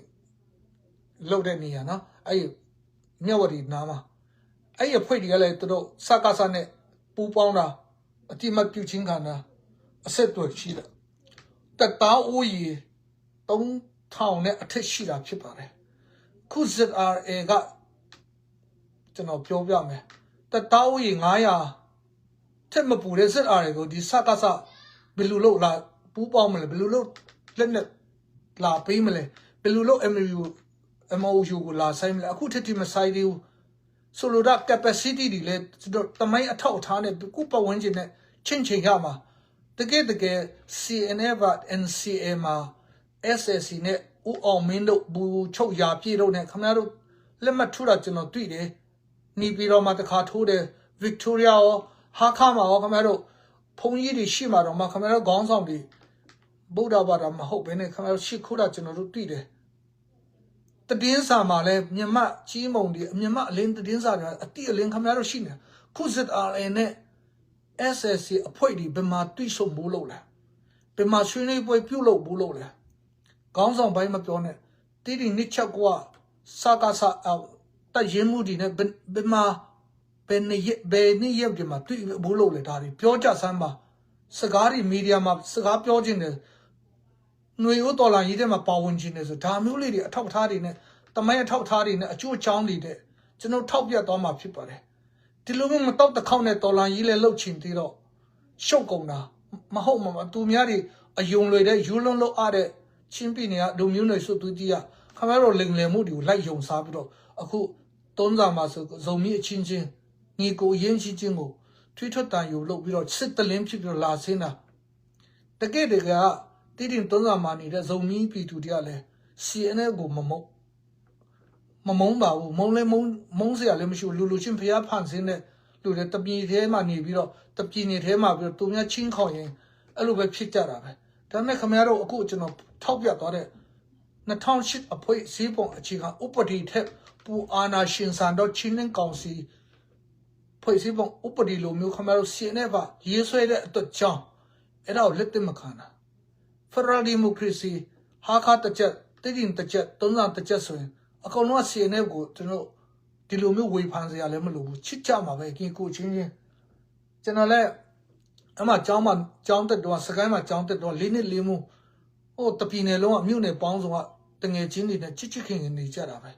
လောက်တဲ့နေရာနော်အဲ့မြဝတီနားမှာအဲ့အဖွဲ့တွေကလည်းသူတို့စကားစနဲ့ပူပေါင်းတာအတိမတ်ပြုချင်းခံတာအဆက်တွေရှိတယ်တက်သားအိုးရီ3000နဲ့အထက်ရှိတာဖြစ်ပါတယ်ခု ZRA ကကျွန်တော်ပြောပြမယ်တက်သားအိုးရီ900 ထက်မပူတဲ့စစ်အားတွေကိုဒီစကားစဘယ်လိုလုပ်လာပူပေါင်းမလဲဘယ်လိုလုပ်လက်နဲ့လာပေးမလဲဘယ်လိုလုပ် MOU ကိုလာဆိုင်မလဲအခုထက်ထိမဆိုင်သေးဘူးဆိုလိုတာ capacity တွေလည်းတမိုင်းအထောက်အထားနဲ့ကိုပတ်ဝန်းကျင်နဲ့ချင်းချင်းရမှာတကယ် CNF NCA မှာ SSC နဲ့ဦးအောင်မင်းတို့ဘူချုပ်ရာပြေတို့နဲ့ခင်ဗျားတို့လက်မှတ်ထိုးတာကျွန်တော်တွေ့တယ်နေပြည်တော်မှာတခါထိုးတယ် Victoria ရောဟာခါမှာရောခင်ဗျားတို့ဖုန်ကြီးတွေရှိမှာတော့မှခင်ဗျားတို့ခေါင်းဆောင်တွေဗုဒ္ဓဘာသာမဟုတ်ဘဲနဲ့ခင်ဗျားတို့ရှစ်ခိုးတာကျွန်တော်တို့တွေ့တယ်တည်င်းစာမှာလဲမြန်မာကြီးမုံဒီမြန်မာအလင်းတည်င်းစာတွေအတိအလင်းခင်ဗျားတို့ရှိနေခုစစ် RA နဲ့ SSC အဖွဲ့ဒီဘယ်မှာတွေ့ဆုံဘူးလို့လဲဘယ်မှာဆွေးနွေးပွဲပြုလုပ်ဘူးလို့လဲခေါင်းဆောင်ပိုင်းမပြောနဲ့တိတိနစ်ချက်ကွာစကားစတရင်မှုဒီနဲ့ဘယ်မှာဘယ်နေ့ဒီမှာတွေ့ဘူးလို့လဲဒါတွေပြောကြစမ်းပါစကားတွေမီဒီယာမှာစကားပြောခြင်းတယ်ຫນွေဦးတော်လာရေးတဲ့မှာပါဝင်ခြင်းတယ်ဆိုဒါမျိုးလေးတွေအထောက်အထားတွေနဲ့တမိုင်းအထောက်အထားတွေနဲ့အကျိုးအချောင်းတွေတဲ့ကျွန်တော်ထောက်ပြသွားမှာဖြစ်ပါတယ်ဒီလိုမျိုးမတော့တစ်ခေါက်နဲ့တော်လာရေးလဲလှုပ်ချင်သေးတော့ရှုပ်ကုန်တာမဟုတ်မှာသူများတွေအယုံလွေတဲ့ယူလုံးလို့အားတဲ့ချင်းပြည်နယ်ကလူမျိုးတွေဆိုသူကြီးကခင်ဗျားတို့လိမ်လည်မှုတွေကိုလိုက်ယုံစားပြီးတော့အခုသုံးစာမှာဆိုဇုံမီအချင်းချင်းညီကိုရင်းချင်းချင်းကိုထွေးထွက်တန်ယူလုပ်ပြီးတော့စစ်တလင်းဖြစ်ပြီးတော့လာဆင်းတာတကယ်တကယ်တိတင်သုံးစာမှာနေတဲ့ဇုံမီပြည်သူတွေကလည်း CNF ကိုမမုံပါဘူးမုံလဲမုံစရာလည်းမရှိဘူးလူချင်းဖျားဖန်ဆင်းတဲ့လူတွေတပည့်ထဲမှာနေပြီးတော့တပည့်နေထဲမှာပြီးတော့သူများချင်းခေါင်ရင်အဲ့လိုပဲဖြစ်ကြတာပဲဒါပေမဲ့ခင်ဗျားတို့အခုကျွန်တော်ထောက်ပြသွားတဲ့2008အဖွဲ့စည်းပုံအခြေခံဥပဒေထက်ပူအာနာရှင်ဆန်တော့ချင်းနဲ့ကောင်စီဖွဲ့စည်းပုံဥပဒေလိုမျိုးခင်ဗျားတို့ CNF ရေးဆွဲတဲ့အတွက်ကြောင့်အဲ့ဒါကိုလက်သက်မခံတာ Federal Democracy ဟာခါတချက်တိတင်တချက်သုံးစာတချက်ဆိုရင်အကောင်လုံး CNF ကိုကျွန်တော်ဒီလိုမျိုးဝေဖန်စရာလည်းမလိုဘူးချစ်ကြမှာပဲကင်ကိုချင်းချင်းကျွန်တော်လည်းအမှကျောင်းတက်တော့စကိုင်းမှာကျောင်းတက်တော့၄နှစ်၄မှုဟိုတပီနယ်လုံးကမြို့နယ်ပေါင်းစုံကတငယ်ချင်းတွေနဲ့ချစ်ခင်နေကြတာပဲ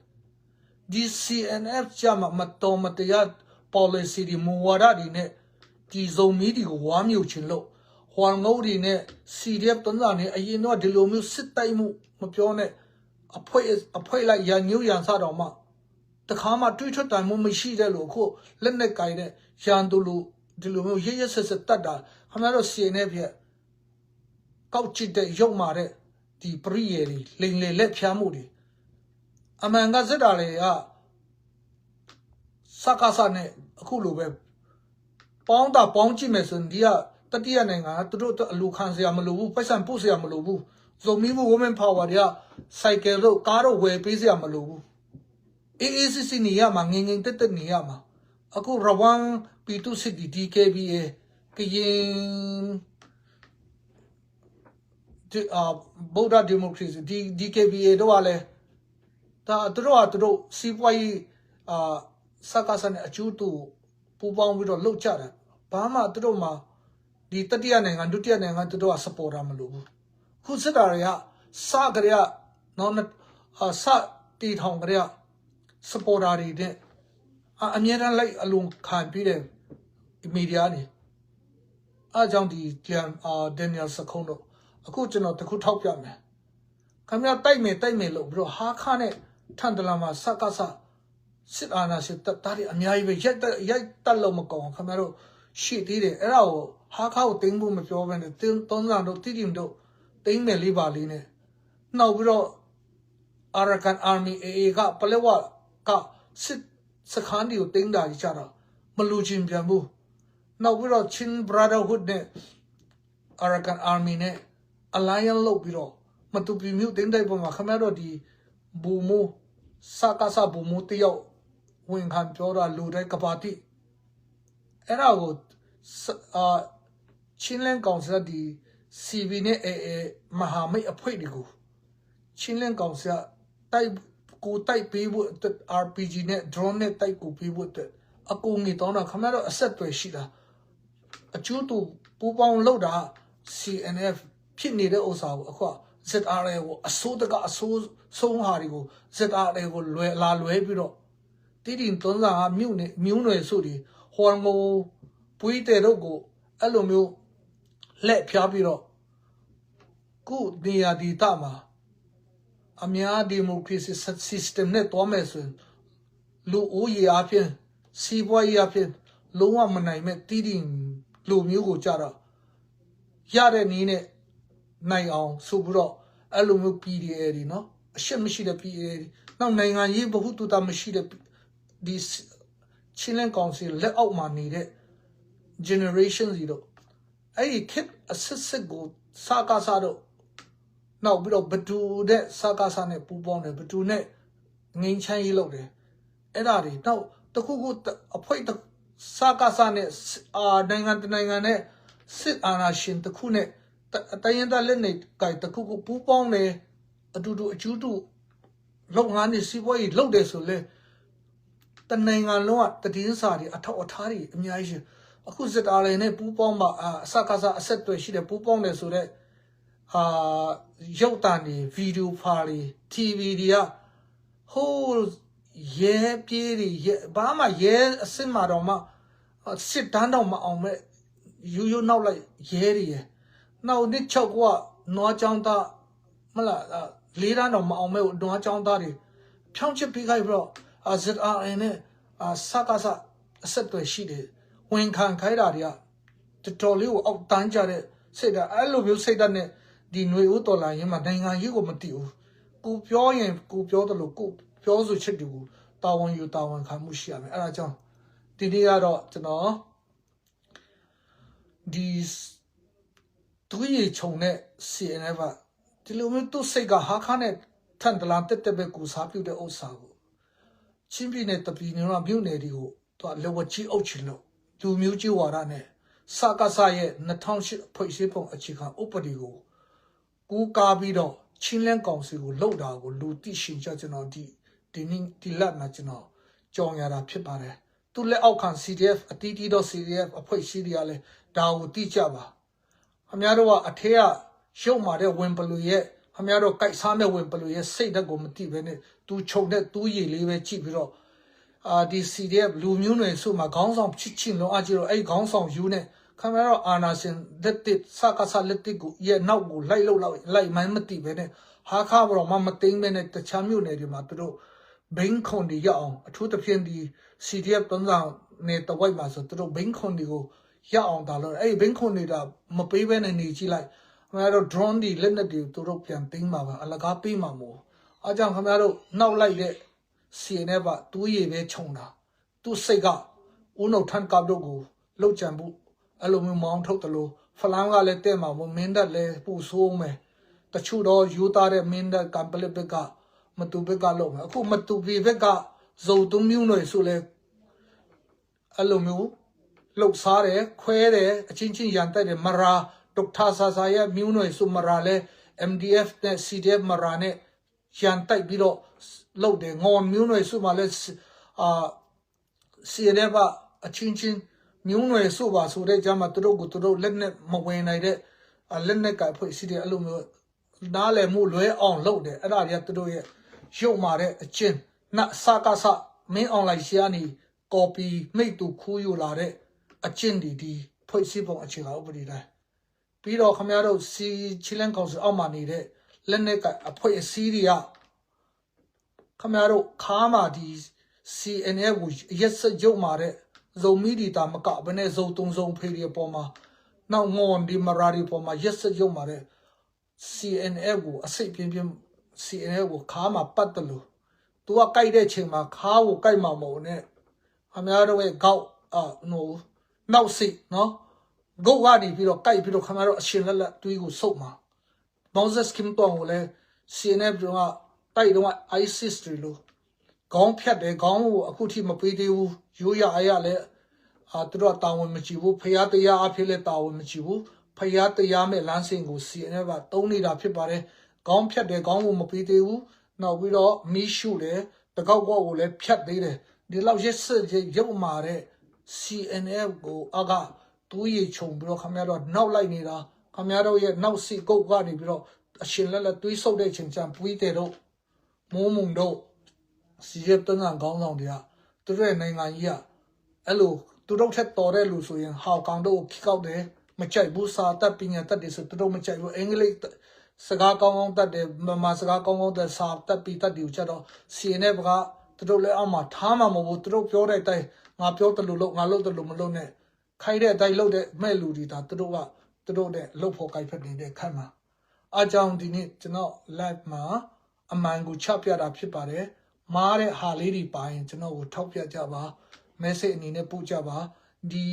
ဒီ CNF ကြမှာမတော်မတရား policy ဒီမူဝါဒတွေနဲ့ဒီဇုံမီဒီကိုဝါမျိုးချင်လို့ဟွာငုတ်တွေနဲ့ CDF တန်းစာနဲ့အရင်တော့ဒီလိုမျိုးစစ်တိုက်မှုမပြောနဲ့အဖွဲ့လိုက်ရညို့ရန်စားတော့မှတခါမှတွေးထွက်တိုင်မှုမရှိတဲ့လို့အခုလက်နဲ့ကြိုင်တဲ့ရန်သူလူဒီလိုမျိုးရရဆက်ဆက်တတ်တာခင်ဗျားတို့ CNF ရဲ့ကောက်ချစ်တဲ့ရုပ်မာတဲ့ဒီပရိယေတွေလိန်လေလက်ဖြားမှုတွေအမှန်ကစစ်တာတွေကစကားစနဲ့အခုလိုပဲပေါင်းကြည့်မယ်ဆိုရင်ဒီကတတိယနိုင်ငံကသူတို့အလူခံစရာမလိုဘူးပိုက်ဆံပို့စရာမလိုဘူးဇုံမီမှု women power တွေကစိုက်ကယ်တို့ကားတို့ဝယ်ပေးစရာမလိုဘူးAACC နေရမှာငင်တက်နေရမှာအခုရဝမ် P2 City DKBA ကရင်ဗုဒ္ဓဒီမိုကရေစီ DKBA တို့ကလည်းဒါသူတို့စီးပွားရေးစကားစနဲ့အကျိုးတူပူပေါင်းပြီးတော့လှုပ်ကြတာဘာမှသူတို့မှာဒီတတိယနိုင်ငံဒုတိယနိုင်ငံသူတို့က supporter မလို့ဘူးခုစစ်တာတွေကစကြရနော်စတီထောင်ကြရ supporter တွေတဲ့အမြဲတမ်းလိုက်အလုံးခံပြီးတဲ့မီဒီယာနေအားကြောင့်ဒီDaniel Sakon တို့အခုကျွန်တော်တခုထောက်ပြမယ်ခင်ဗျာတိုက်မယ်လို့ပြီးတော့ဟာခါနဲ့ထန်တလာမှာစကားစစ်အာဏာစစ်တပ်တွေအများကြီးပဲရိုက်တက်လို့မကောင်းခင်ဗျားတို့ရှိသေးတယ်အဲ့ဒါကိုဟာခါကိုတင်းဖို့မပြောဘဲနဲ့သုံးစာတို့တိတိတို့တင်းမယ်လေးပါလေးနဲ့နှောက်ပြီးတော့ Arakan Army AA ကပလက်ဝကစစ်စခန်းတွေကိုတင်းတာကြီးကြတာမလူချင်းပြန်ဘူးနောက်ပြီးတော့ Chin Brotherhood နဲ့ Arakan Army နဲ့ alliance လုပ်ပြီးတော့မတူပြမျိုးတင်းတိုက်ပေါ်မှာခင်ဗျားတို့ဒီဘူမိုစကားစဘူမိုတယောက်ဝင်ခံပြောတာလူတိုင်းကပါတိအဲ့ဒါကိုချင်းလန်ကောင်စီဒီ CV နဲ့မဟာမိတ်အဖွဲ့တွေကိုချင်းလန်ကောင်စီတိုက်ပေးဖို့ RPG နဲ့ drone နဲ့တိုက်ကိုပေးဖို့အကူငီတောင်းတာခင်ဗျားတို့အဆက်တွေရှိတာအကျိုးတူပူပေါင်းလောက်တာ CNF ဖြစ်နေတဲ့ဥစ္စာကိုအခု ZRA ကိုအစိုးတကအစိုးဆုံးဟာတွေကို ZRA ကိုလွယ်ပြီးတော့တိတင်သွန်းစာမြို့နယ်ဆိုဒီဟော်ငိုဖ ပွေးတဲ့တော့ကိုအဲ့လိုမျိုးလက်ဖြားပြီးတော့ခုနေရာဒီတာမှာအများဒီမိုကရေစီ system နဲ့တွားမယ်ဆိုရင်လူဦးရေအပြင်စီးပွားရေးအပြင်လုံးဝမနိုင်မဲ့တီးတီလူမျိုးကိုကြတော့ရတဲ့နည်းနဲ့နိုင်အောင်ဆိုပြီးတော့အဲ့လိုမျိုး PDA တွေနော်အရှက်မရှိတဲ့ PDA တွေနောက်နိုင်ငံရေးဘ ഹു တူတာမရှိတဲ့ဒီချင်းလန်ကောင်စီလက်အောက်မှာနေတဲ့ generation စီတော့အဲ့ဒီခက်အစစ်ကိုစာကားစားတော့နောက်ပြီးတော့ဘဒူတဲ့စာကားစားနဲ့ပူပေါင်းတယ်ဘဒူနဲ့ငင်းချမ်းရေးလုပ်တယ်အဲ့ဒါတွေနောက်တခုခုအဖွဲစာကားစားနဲ့နိုင်ငံတနိုင်ငံနဲ့စစ်အာဏာရှင်တခုနဲ့တိုင်းရင်းသားလက်နေကြိုက်တခုခုပူပေါင်းတယ်အတူတူအကျူးတူလုပ်ငန်းတွေစီးပွားရေးလုပ်တယ်ဆိုလဲတနိုင်ငံလုံးကတည်င်းစာတွေအထောက်အထားတွေအများကြီးအခုစစ်အာဏာနဲ့ပူပေါင်းမှာအစကားစားအဆက်တွေရှိတယ်ပူပေါင်းတယ်ဆိုတော့ရုပ်တံတွေဗီဒီယိုဖာတွေ TV တွေကဟိုးရဲပြေးတွေဘာမှရဲအစစ်မှာတော့မှစစ်တန်းတော့မအောင်မဲ့ရိုးနောက်လိုက်ရဲတွေရနောက်နှစ်6ကနွားချောင်းသားမလားလေးတန်းတော့မအောင်မဲ့နွားချောင်းသားတွေဖြောင်းချစ်ပြီးခိုင်းပြီးတော့ZRN နဲ့စကားစအဆက်တွေရှိတယ်ဝင်ခံခိုင်းတာတွေကတော်တော်လေးကိုအောက်တန်းကြတဲ့စိတ်ဓာတ်အဲ့လိုမျိုးစိတ်ဓာတ်နဲ့ဒီຫນွေဦးတော်လာရင်မှနိုင်ငံရေးကိုမတည်ဘူးကိုပြောရင်ကိုပြောတယ်လို့ကိုပြောဆိုချက်တွေကိုတာဝန်ယူတာဝန်ခံမှုရှိရမယ်အဲ့ဒါကြောင့်ဒီနေ့ကတော့ကျွန်တော်ဒီသူရေခြုံတဲ့ CNF ဒီလိုမျိုးသူ့စိတ်ကဟာခါနဲ့ထန်တလာတက်တက်ပဲကိုစားပြုတဲ့ဥစ္စာကိုချင်းပြည်နယ်တပီနယ်ကမြို့နယ်တွေကိုသူကလောဝချီအုပ်ချင်လို့လူမျိုးကြီးဝါဒနဲ့စကားစရဲ့2008ဖွဲ့စည်းပုံအခြေခံဥပဒေကိုကူးကားပြီးတော့ချင်းလန်းကောင်စီကိုလှုပ်တာကိုလူသိရှင်ကြကျွန်တော်ဒီလက်မှာကျွန်တော်ကြောင်ရတာဖြစ်ပါတယ်သူလက်အောက်ခံ CDF အတီးတီးတော့ CDF အဖွဲ့ရှိတွေကလည်းဒါကိုသိကြပါခင်ဗျားတို့ကအထက်ကရုပ်မာတဲ့ဝင်ပလူရဲ့ခင်ဗျားတို့ကြိုက်စားမဲ့ဝင်ပလူရဲ့စိတ်ဓာတ်ကိုမသိဘဲနဲ့သူခြုံတဲ့သူ့ရည်လေးပဲကြည့်ပြီးတော့ဒီ CDF လူမျိုးတွေဆိုမှခေါင်းဆောင်ချစ်ချင်းလုံးအကြည့်တော့အဲ့ခေါင်းဆောင်ယူနေခင်ဗျားတို့အာနာရှင်လက်တစ်စကားစားလက်တစ်ကိုရဲ့နောက်ကိုလိုက်မှန်းမသိဘဲနဲ့ဟာခါဘောမသိမ့်ဘဲနဲ့တခြားမျိုးနယ်တွေမှာသူတို့ဘိန်းခွန်တွေရအောင်အထူးသဖြင့်ဒီ CDF တန်းဆောင်နေတဝိုက်မှာဆိုသူတို့ဘိန်းခွန်တွေကိုရအောင်တာလို့အဲ့ဘိန်းခွန်တွေကမပေးဘဲနဲ့နေကြည့်လိုက်ခင်ဗျားတို့ drone တွေလက်နက်တွေသူတို့ပြန်သိမ်းမှာပါအလကားပေးမှာမို့အားကြောင့်ခင်ဗျားတို့နောက်လိုက်တဲ့ CNF ကသူ့ရေပဲခြုံတာသူ့စိတ်ကဦးနှုတ်ထန်ကပ်တို့ကိုလှုပ်ကြံဖို့အဲ့လိုမျိုးမောင်းထုတ်တယ်လို့ဖလန်းကလည်းတဲ့မှာမို့မင်းတပ်လည်းပူဆိုးမယ်တချို့တော့ယူသားတဲ့မင်းတပ်ကံပလစ်ဘက်ကမတူဘက်ကလို့မယ်အခုမတူဘီဘက်ကဇုံတုံးမျိုးတွေဆိုလဲအဲ့လိုမျိုးလှုပ်စားတယ်ခွဲတယ်အချင်းချင်းရန်တက်တယ်မရာဒေါက်တာဆာဆာရဲ့မျိုးနွယ်စုမရာလဲ MDF နဲ့ CDF မရာနဲ့ရန်တိုက်ပြီးတော့လှုပ်တယ်ငေါ်မျိုးနွယ်စုမှာလဲCDF အချင်းချင်းမျိုးနွယ်စုပါဆိုတဲ့ကြမှာသူတို့ကိုသူတို့လက်နဲ့မဝင်နိုင်တဲ့လက်နဲ့ကဖွဲ့စီတယ်အဲ့လိုမျိုးနားလည်မှုလွဲအောင်လုပ်တယ်အဲ့ဒါတွေကသူတို့ရဲ့ရုပ်မာတဲ့အချင်းနစကားစမင်းအွန်လိုင်းရှာနေ copy မိတ်တူခူးယူလာတဲ့အချင်းဒီဖွဲ့စည်းပုံအခြေခံဥပဒေတိုင်းပြီးတော့ခင်ဗျားတို့စီချီလန်ကောင်စီအောက်မှာနေတဲ့လက်နဲ့ကအဖွဲ့အစည်းတွေကခင်ဗျားတို့ခါမှာဒီ CNF ကိုရက်စရုပ်မာတဲ့ဇုံမီဒီတာမကဘနဲ့ဇုံတုံဇုံဖေးတွေပေါ်မှာနောက်ငွန်ဒီမရာဒီပေါ်မှာရက်စရုပ်မာတဲ့ CNF ကိုအစိတ်ပြင်းပြင်း CNF ကိုခါမှာပတ်တယ်လို့သူကကြိုက်တဲ့ချိန်မှာခါကိုကြိုက်မှာမဟုတ်နဲ့အများတို့ရဲ့ကောက်နောက်စိတ်နော်ဂုတ်ကနေပြီးတော့ကြိုက်ပြီးတော့ခင်ဗျားတို့အရှင်လက်လက်တွေးကိုစုပ်မှာမောင်ဇက်စကင်တောင်းကိုလည်း CNF ကတိုက်တော့ ISIS တွေလို့ခေါင်းဖြတ်တယ်ခေါင်းကိုအခုထိမပေးသေးဘူးရိုးရအရလဲသူတို့တာဝန်မကြည့်ဘူးဖျားတရားအဖြစ်လဲတာဝန်မကြည့်ဘူးဖျားတရားမဲ့လမ်းစဉ်ကို CNF ကတုံးနေတာဖြစ်ပါတယ်ခေါင်းဖြတ်တယ်ခေါင်းကိုမပေးသေးဘူးနောက်ပြီးတော့မီးရှုတယ်တကောက်ကောက်ကိုလည်းဖြတ်သေးတယ်ဒီလောက်ရက်စရုပ်မာတဲ့ CNF ကိုသူ့ရေခြုံပြီးတော့ခင်ဗျားတို့နောက်လိုက်နေတာခင်ဗျားတို့ရဲ့နောက်စီကုတ်ကနေပြီးတော့အရှင်လက်လက်တွေးဆုပ်တဲ့ချိန်ချမ်းပွေးတဲ့တော့မိုးမုံတော့စီရတန်းကောင်းဆောင်တွေကသူတို့ရဲ့နိုင်ငံကြီးကအဲ့လိုသူ သူတို့ထက်တော်တဲ့လူဆိုရင်ဟောက်ကောင်တို့ကိုခိကောက်တယ်မကြိုက်ဘူးစာတတ်ပညာတတ်တယ်ဆိုသူတို့မကြိုက်ဘူးအင်္ဂလိပ်စကားကောင်းကောင်းတတ်တယ်မစကားကောင်းကောင်းတတ်စာတတ်ပြီးတတ်တယ်ကြတော့စီနဲ့ကသူတို့လည်းအောက်မှာထားမှာမဟုတ်ဘူးသူတို့ပြောတဲ့အတိုင်းငါပြောတယ်လို့ငါလုပ်တယ်လို့မလုပ်နဲ့ခိုင်းတဲ့အတိုင်းလုပ်တဲ့မဲ့လူတွေဒါသူတို့နဲ့လှုပ်ဖို့ကြိုက်ဖက်နေတဲ့ခက်မှာအားကြောင့်ဒီနေ့ကျွန်တော် live မှာအမှန်ကိုချပြတာဖြစ်ပါတယ်မားတဲ့ဟာလေးတွေပါရင်ကျွန်တော်ကိုထောက်ပြကြပါ message အနေနဲ့ပို့ကြပါဒီ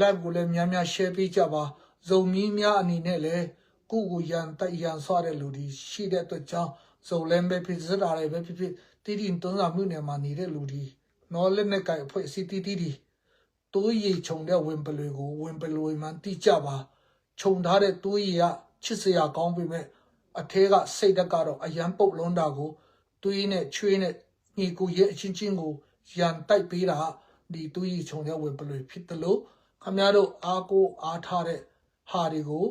live ကိုလည်းများများ share ပေးကြပါဇုံမီးများအနေနဲ့လည်းကိုကိုရန်တိုက်ရန်ဆွတဲ့လူတွေရှိတဲ့အတွက်ကြောင့်ဇုံလည်းပဲဖြစ်စတာလည်းပဲဖြစ်တီးတီတွန်းစာမှုနယ်မှာနေတဲ့လူတွေနော်လက်နဲ့ကြိုက်အဖွဲ့အစည်းတီးတိုးရီခြုံတဲ့ဝင်ပလွေကိုဝင်ပလွေမှန်တိကြပါခြုံထားတဲ့တိုးရီကချစ်စရာကောင်းပေမဲ့အထဲကစိတ်ဓာတ်ကတော့အယံပုတ်လုံးတာကိုတွေးနဲ့ချွေးနဲ့ညီကိုရဲ့အချင်းချင်းကိုရန်တိုက်ပေးတာဒီတိုးရီခြုံတဲ့ဝင်ပလွေဖြစ်တယ်လို့ခမများတို့အားကိုအားထားတဲ့ဟာတွေကို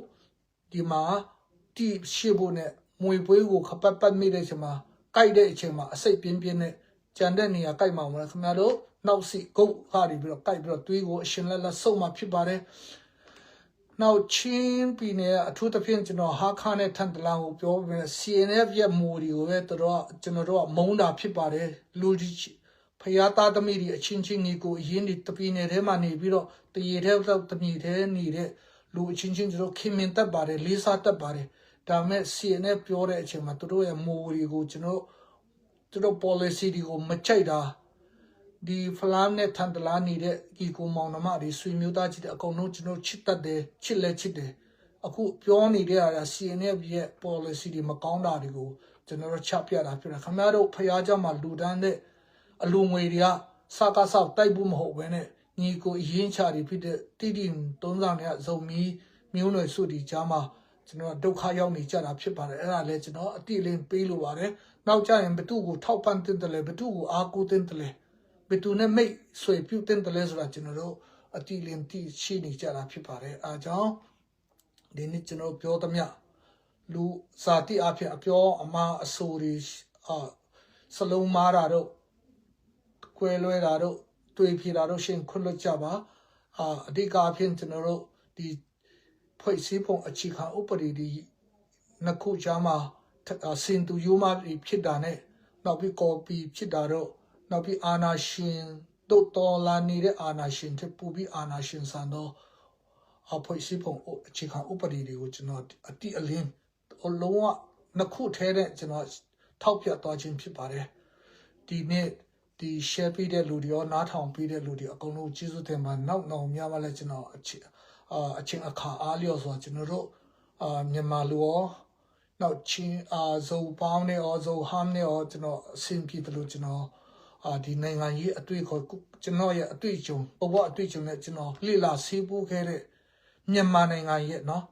ဒီမှာတိရှိဖို့နဲ့မွေပွေးကိုခပတ်ပတ်မိတဲ့အချိန်မှာကြိုက်တဲ့အချိန်မှာအစိတ်ပြင်းပြင်းနဲ့ကြံတဲ့နေရာကြိုက်မှာမလားခင်ဗျားတို့နောက်စီကုတ်ဟာပြီးတော့ကြိုက်ပြီးတော့တွေးကိုအရှင်လက်ဆုပ်မှာဖြစ်ပါတယ်နောက်ချင်းပြည်နယ်အထူးသဖြင့်ကျွန်တော်ဟာခါနဲ့ထန်တလန်ကိုပြောပြီး CNF ရဲ့မိုဒီကိုပဲကျွန်တော်တို့ကမုန်းတာဖြစ်ပါတယ်လူကြီးဖယားသားသမီးတွေအချင်းချင်းကြီးကိုအရင်ဒီတပင်းနယ်ထဲမှာနေပြီးတော့တရေထဲတော့တမီထဲနေတဲ့လူအချင်းချင်းတို့ခင်မင်တတ်ပါတယ်လေးစားတတ်ပါတယ်ဒါမဲ့ CNF ပြောတဲ့အချိန်မှာတို့ရဲ့မိုဒီကိုကျွန်တော်တို့ policy တွေကိုမကြိုက်တာဒီဖလမ်းနဲ့ထန်တလားနေတဲ့ဒီကိုမောင်နှမတွေဆွေမျိုးသားကြီးတဲ့အကုန်လုံးကျွန်တော်ချစ်တတ်တယ်ချစ်လဲချစ်တယ်အခုပြောနေတဲ့အား CNF ရဲ့ policy တွေမကောင်းတာတွေကိုကျွန်တော်ချပြတာဖြစ်တယ်ခင်ဗျားတို့ဖျားเจ้าမှာလူတန်းတဲ့အလူငွေတွေကစကားဆောက်တိုက်ဖို့မဟုတ်ဘဲနဲ့ညီကိုအရင်ချတွေဖြစ်တဲ့တိတိသုံးဆောင်တဲ့ဇုံမီမျိုးနွယ်စုဒီကြားမှာကျွန်တော်ဒုက္ခရောက်နေကြတာဖြစ်ပါတယ်အဲ့ဒါလည်းကျွန်တော်အတိအလင်းပေးလို့ပါတယ်နောက်ကျရင်ဘသူကိုထောက်ပံ့တင်တယ်လဲဘသူကိုအားကိုးတင်တယ်လဲဘသူနဲ့မိတ်ဆွေပြုတင်တယ်လဲဆိုတာကျွန်တော်တို့အတိအလင်းသိရှိနေကြတာဖြစ်ပါတယ်အားကြောင့်ဒီနေ့ကျွန်တော်ပြောသမျှလူစာတိအဖြစ်အပြောအမှားအဆိုတွေစလုံးမားတာတို့ကွဲလွဲတာတို့တွေ့ဖြေတာတို့ရှင်ခွတ်လွတ်ကြပါအဓိကအဖြစ်ကျွန်တော်တို့ဒီဖွဲ့စည်းပုံအခြေခံဥပဒေဒီနှစ်ခုကြားမှာစင်တူယူမာဖြစ်တာနဲ့နောက်ပြီးကော်ပီဖြစ်တာတော့နောက်ပြီးအာနာရှင်တို့တော်လာနေတဲ့အာနာရှင်တဲ့ပူပြီးအာနာရှင်ဆန်တော့ဖွဲ့စည်းပုံအခြေခံဥပဒေတွေကိုကျွန်တော်အတိအလင်းလုံးဝနှစ်ခုထဲတဲ့ကျွန်တော်ထောက်ပြသွားခြင်းဖြစ်ပါတယ်ဒီနေ့ဒီ share ပေးတဲ့လူတွေရောနားထောင်ပေးတဲ့လူတွေအကုန်လုံးကျေးဇူးတင်ပါနောက်များပါလဲကျွန်တော်အချင်းအခါအားလျော်ဆိုကျွန်တော်တို့မြန်မာလူရောနောက်ချင်းဇုံပေါင်းနဲ့ရောဇုံဟမ်နဲ့ရောကျွန်တော်အဆင်ပြေတယ်လို့ကျွန်တော်ဒီနိုင်ငံရေးအတွေ့ခေါ်ကျွန်တော်ရဲ့အတွေ့အကြုံဘဝအတွေ့အကြုံနဲ့ကျွန်တော်လေ့လာဆေးပိုးခဲ့တဲ့မြန်မာနိုင်ငံရဲ့နော်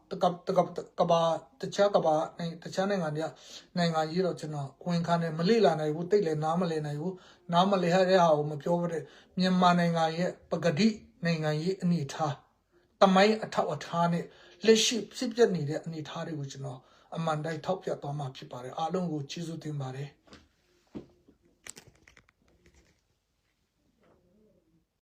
ကဘာတခြားနိုင်ငံတွေကနိုင်ငံရေးတော့ကျွန်တော်ဝင်ခါနဲ့မလေ့လာနိုင်ဘူးတိတ်လည်းနားမလည်နိုင်ဘူးနားမလည်တဲ့ဟာကိုမပြောဘဲမြန်မာနိုင်ငံရဲ့ပကတိနိုင်ငံရေးအနေထားတမိုင်းအထောက်အထားနဲ့လက်ရှိဖြစ်ပျက်နေတဲ့အနေအထားတွေကိုကျွန်တော်အမှန်တိုင်းထောက်ပြသွားမှာဖြစ်ပါတယ်အားလုံးကိုကျေးဇူးတင်ပါတယ်